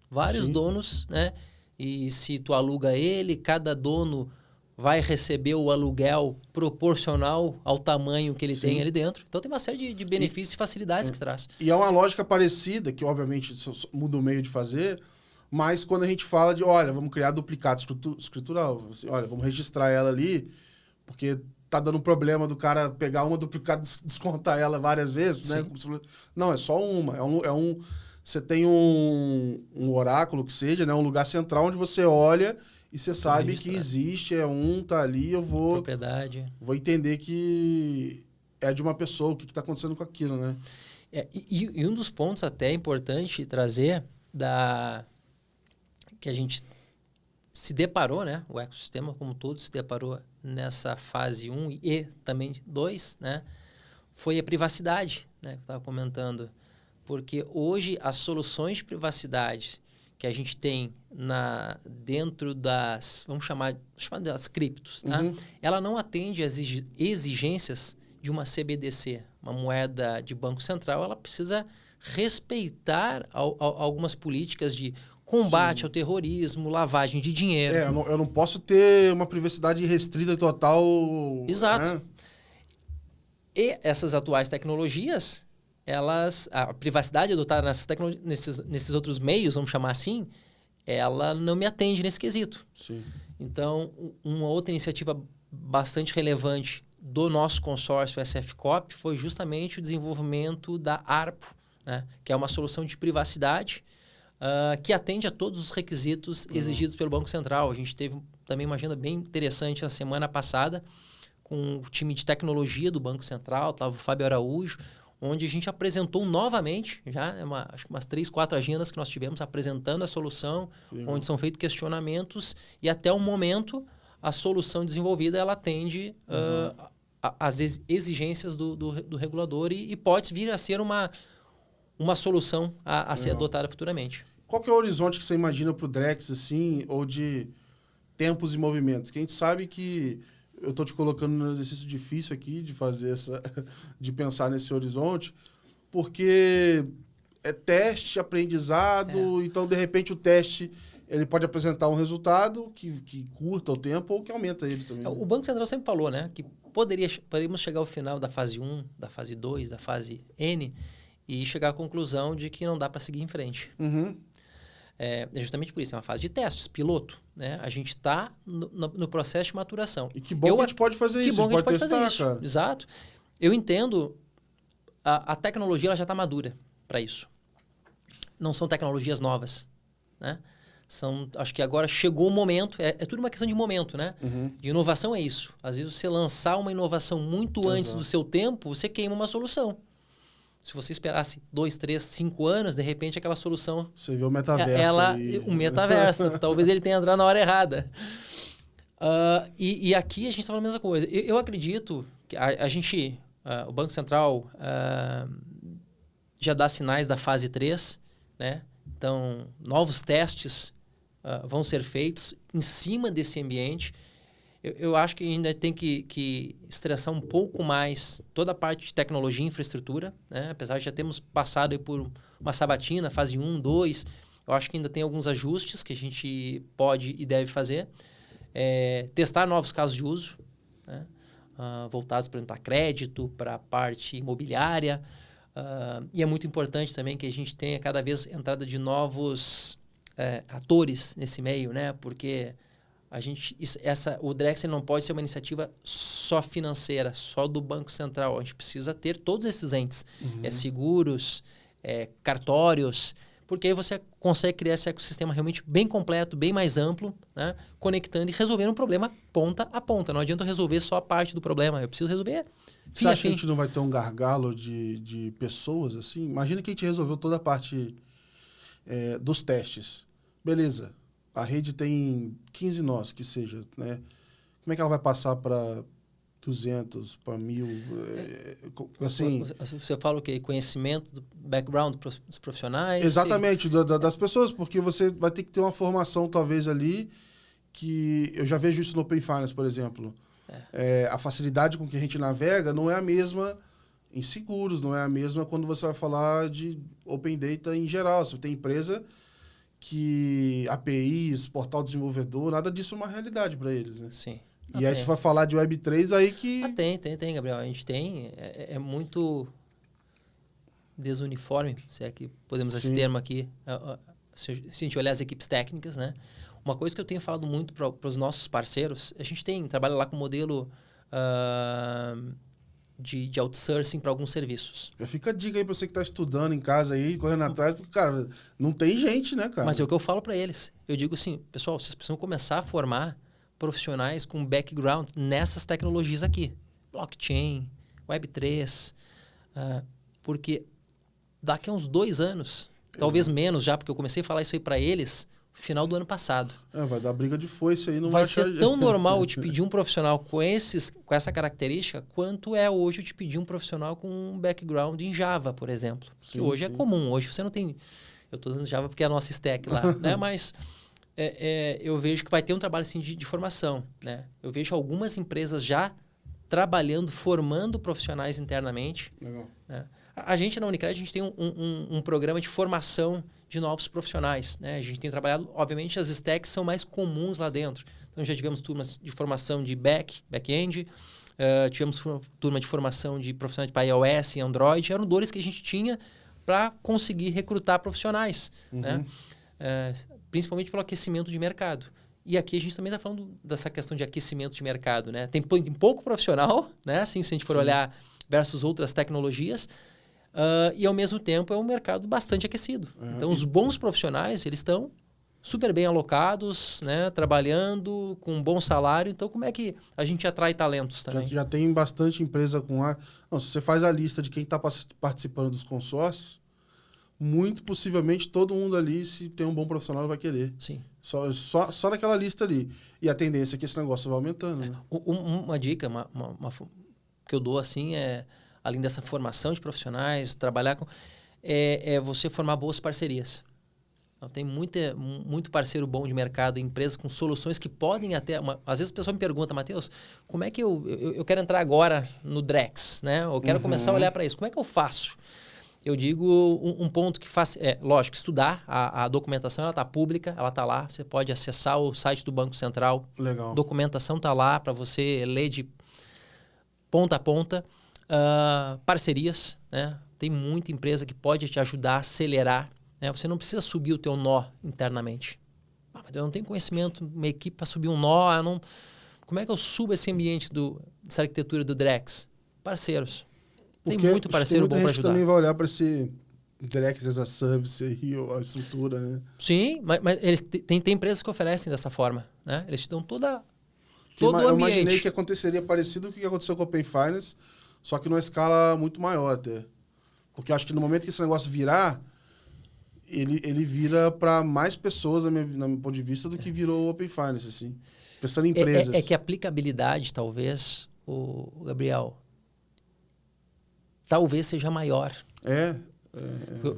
Vários donos, né? E se tu aluga ele, cada dono vai receber o aluguel proporcional ao tamanho que ele tem ali dentro. Então tem uma série de benefícios e facilidades que traz. E é uma lógica parecida, que obviamente muda o meio de fazer, mas quando a gente fala de, olha, vamos criar duplicado escritural, assim, olha, vamos registrar ela ali, porque tá dando problema do cara pegar uma duplicada e descontar ela várias vezes, né? Não, é só uma. Você tem um oráculo que seja, né? Um lugar central onde você olha e você sabe que existe, tá ali, eu vou... Propriedade. Vou entender que é de uma pessoa, o que está acontecendo com aquilo, né? E um dos pontos até importante trazer que a gente se deparou, né? O ecossistema como todo se deparou nessa fase 1 e também 2, né? Foi a privacidade, né? Que eu estava comentando. Porque hoje as soluções de privacidade que a gente tem dentro das, vamos chamar das criptos, tá? Ela não atende às exigências de uma CBDC, uma moeda de banco central. Ela precisa respeitar algumas políticas de combate ao terrorismo, lavagem de dinheiro. Eu não posso ter uma privacidade restrita total. Exato. Né? E essas atuais tecnologias, a privacidade adotada nesses outros meios, vamos chamar assim, ela não me atende nesse quesito. Sim. Então, uma outra iniciativa bastante relevante do nosso consórcio SFCOP foi justamente o desenvolvimento da ARPO, né? Que é uma solução de privacidade que atende a todos os requisitos exigidos pelo Banco Central. A gente teve também uma agenda bem interessante na semana passada com o time de tecnologia do Banco Central, estava o Fábio Araújo, onde a gente apresentou novamente, acho que umas 3, 4 agendas que nós tivemos apresentando a solução, onde são feitos questionamentos e até o momento a solução desenvolvida ela atende às exigências do regulador e pode vir a ser uma solução a ser adotada futuramente. Qual que é o horizonte que você imagina para o Drex, assim, ou de tempos e movimentos? Que a gente sabe que eu estou te colocando num exercício difícil aqui de fazer de pensar nesse horizonte, porque é teste, aprendizado, então, de repente, o teste ele pode apresentar um resultado que curta o tempo ou que aumenta ele também. O Banco Central sempre falou, né, que poderíamos chegar ao final da fase 1, da fase 2, da fase N e chegar à conclusão de que não dá para seguir em frente. É justamente por isso, é uma fase de testes, piloto. Né? A gente está no processo de maturação. E que bom que a gente pode fazer isso. Que bom que a gente pode testar, fazer isso. Cara. Exato. Eu entendo, a tecnologia ela já está madura para isso. Não são tecnologias novas. Né? Acho que agora chegou o momento, é tudo uma questão de momento. Né? De inovação é isso. Às vezes você lançar uma inovação muito antes do seu tempo, você queima uma solução. Se você esperasse 2, 3, 5 anos, de repente aquela solução... Você vê o metaverso. O metaverso. Talvez ele tenha entrado na hora errada. E aqui a gente está falando a mesma coisa. Eu acredito que o Banco Central já dá sinais da fase 3. Né? Então, novos testes vão ser feitos em cima desse ambiente. Eu acho que ainda tem que estressar um pouco mais toda a parte de tecnologia e infraestrutura, né? Apesar de já termos passado aí por uma sabatina, fase 1, 2, eu acho que ainda tem alguns ajustes que a gente pode e deve fazer. Testar novos casos de uso, né? Voltados, por exemplo, para crédito, para a parte imobiliária. E é muito importante também que a gente tenha cada vez entrada de novos atores nesse meio, né? Porque... o Drex não pode ser uma iniciativa só financeira, só do Banco Central. A gente precisa ter todos esses entes. Seguros, cartórios, porque aí você consegue criar esse ecossistema realmente bem completo, bem mais amplo, né? Conectando e resolvendo um problema ponta a ponta. Não adianta eu resolver só a parte do problema, eu preciso resolver Você acha que a gente não vai ter um gargalo de pessoas? Assim? Imagina que a gente resolveu toda a parte dos testes. Beleza. A rede tem 15 nós, que seja, né? Como é que ela vai passar para 200, para 1000? Assim... Você fala o quê? Conhecimento, do background dos profissionais? Exatamente, das pessoas, porque você vai ter que ter uma formação, talvez, ali, que eu já vejo isso no Open Finance, por exemplo. A facilidade com que a gente navega não é a mesma em seguros, não é a mesma quando você vai falar de Open Data em geral. Você tem empresa... que APIs, portal desenvolvedor, nada disso é uma realidade para eles, né? Sim. E aí você vai falar de Web3 aí que... Tem, Gabriel. A gente tem... É muito desuniforme, se é que podemos usar esse termo aqui. Se a gente olhar as equipes técnicas, né? Uma coisa que eu tenho falado muito para os nossos parceiros, a gente trabalha lá com modelo de outsourcing para alguns serviços. Já fica a dica aí para você que está estudando em casa aí, correndo atrás, porque, cara, não tem gente, né, cara? Mas é o que eu falo para eles. Eu digo assim, pessoal, vocês precisam começar a formar profissionais com background nessas tecnologias aqui. Blockchain, Web3, porque daqui a uns 2 anos, talvez menos já, porque eu comecei a falar isso aí para eles no final do ano passado. Vai dar briga de foice aí. Não vai ser tão normal eu te pedir um profissional com essa característica quanto é hoje eu te pedir um profissional com um background em Java, por exemplo. Que hoje é comum. Hoje você não tem... Eu estou usando Java porque é a nossa stack lá, né? Mas eu vejo que vai ter um trabalho assim, de formação, né? Eu vejo algumas empresas já trabalhando, formando profissionais internamente. Legal. Né? A gente na Unicred, a gente tem um programa de formação de novos profissionais, né? A gente tem trabalhado, obviamente, as stacks são mais comuns lá dentro. Então, já tivemos turmas de formação de back-end, tivemos turma de formação de profissionais para iOS e Android. Eram dores que a gente tinha para conseguir recrutar profissionais, né? Principalmente pelo aquecimento de mercado. E aqui a gente também está falando dessa questão de aquecimento de mercado, né? Tem pouco profissional, né? Assim, se a gente for olhar versus outras tecnologias, e ao mesmo tempo é um mercado bastante aquecido. Então, os bons profissionais, eles estão super bem alocados, né? Trabalhando com um bom salário. Então, como é que a gente atrai talentos também? Já tem bastante empresa com ar. Não, se você faz a lista de quem está participando dos consórcios, muito possivelmente todo mundo ali, se tem um bom profissional, vai querer. Sim. Só naquela lista ali. E a tendência é que esse negócio vai aumentando. Né? Uma dica que eu dou assim além dessa formação de profissionais, trabalhar com... É você formar boas parcerias. Então, tem muito parceiro bom de mercado, empresas com soluções que podem até... Às vezes a pessoa me pergunta, Matheus, como é que eu quero entrar agora no Drex, né? Eu quero começar a olhar para isso. Como é que eu faço? Eu digo um ponto que faz... lógico, estudar. A documentação, ela está pública, ela está lá. Você pode acessar o site do Banco Central. Legal. A documentação está lá para você ler de ponta a ponta. Parcerias, né? Tem muita empresa que pode te ajudar a acelerar. Né? Você não precisa subir o teu nó internamente. Mas eu não tenho conhecimento, uma equipe para subir um nó. Como é que eu subo esse ambiente dessa arquitetura do Drex? Parceiros. Tem muito parceiro bom para ajudar. Também vai olhar para esse Drex as a Service aí, a estrutura, né? Sim, mas eles tem empresas que oferecem dessa forma, né? Eles te dão todo o ambiente. Eu imaginei que aconteceria parecido com o que aconteceu com o Open Finance, só que numa escala muito maior até. Porque eu acho que no momento que esse negócio virar, ele vira para mais pessoas, no meu ponto de vista, do que virou o Open Finance, assim. Pensando em empresas. É que a aplicabilidade, talvez, o Gabriel, talvez seja maior.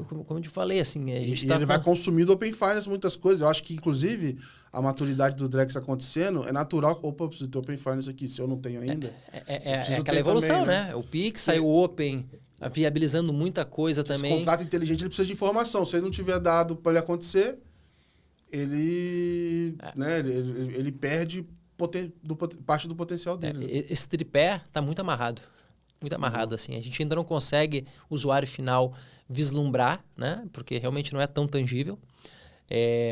Como eu te falei, assim... Ele vai consumir do Open Finance muitas coisas. Eu acho que, inclusive, a maturidade do Drex acontecendo, é natural... Opa, eu preciso ter Open Finance aqui, se eu não tenho ainda. É aquela evolução, também, né? O Pix saiu Open, viabilizando muita coisa também. Esse contrato inteligente, ele precisa de informação. Se ele não tiver dado para ele acontecer, ele perde parte do potencial dele. Esse tripé está muito amarrado. Muito amarrado, assim. A gente ainda não consegue, o usuário final, vislumbrar, né? Porque realmente não é tão tangível.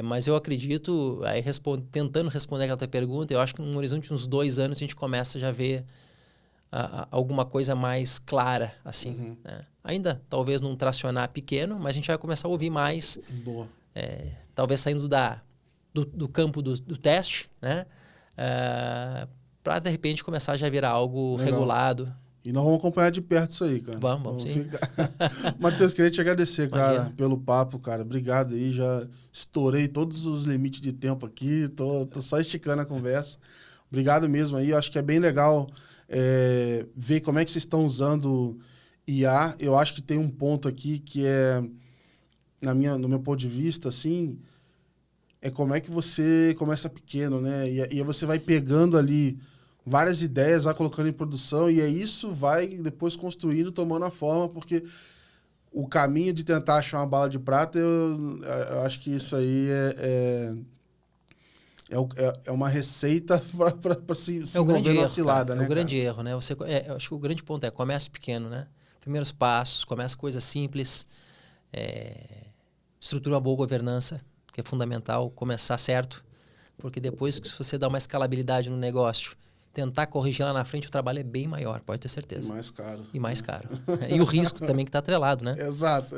Mas eu acredito, aí tentando responder aquela tua pergunta, eu acho que num horizonte de uns 2 anos a gente começa já a ver alguma coisa mais clara, assim. Né? Ainda, talvez, num tracionar pequeno, mas a gente vai começar a ouvir mais. Boa. Talvez saindo do campo do teste, né? Para, de repente, começar já a virar algo regulado. E nós vamos acompanhar de perto isso aí, cara. Vamos sim. Matheus, queria te agradecer, cara, Imagina. pelo papo, cara. Obrigado aí, já estourei todos os limites de tempo aqui, tô só esticando a conversa. Obrigado mesmo aí, eu acho que é bem legal ver como é que vocês estão usando IA. Eu acho que tem um ponto aqui que no meu ponto de vista, assim, é como é que você começa pequeno, né? E aí você vai pegando ali várias ideias, vai colocando em produção, e isso vai depois construindo, tomando a forma, porque o caminho de tentar achar uma bala de prata, eu acho que isso aí é uma receita para se envolver na cilada, né? É o grande erro, né? Eu acho que o grande ponto comece pequeno, né? Primeiros passos, começa coisas simples, estrutura uma boa governança, que é fundamental, começar certo, porque depois que você dá uma escalabilidade no negócio, tentar corrigir lá na frente, o trabalho é bem maior, pode ter certeza. E mais caro. E o risco também que está atrelado, né? Exato.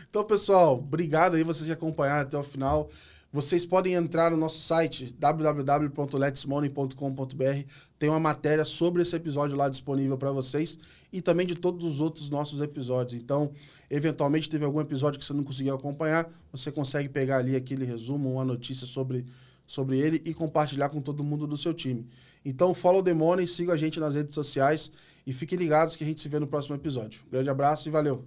Então, pessoal, obrigado aí vocês que acompanharam até o final. Vocês podem entrar no nosso site, www.letsmoney.com.br. Tem uma matéria sobre esse episódio lá disponível para vocês e também de todos os outros nossos episódios. Então, eventualmente, teve algum episódio que você não conseguiu acompanhar, você consegue pegar ali aquele resumo, uma notícia sobre ele e compartilhar com todo mundo do seu time. Então, follow the money, siga a gente nas redes sociais e fiquem ligados que a gente se vê no próximo episódio. Grande abraço e valeu!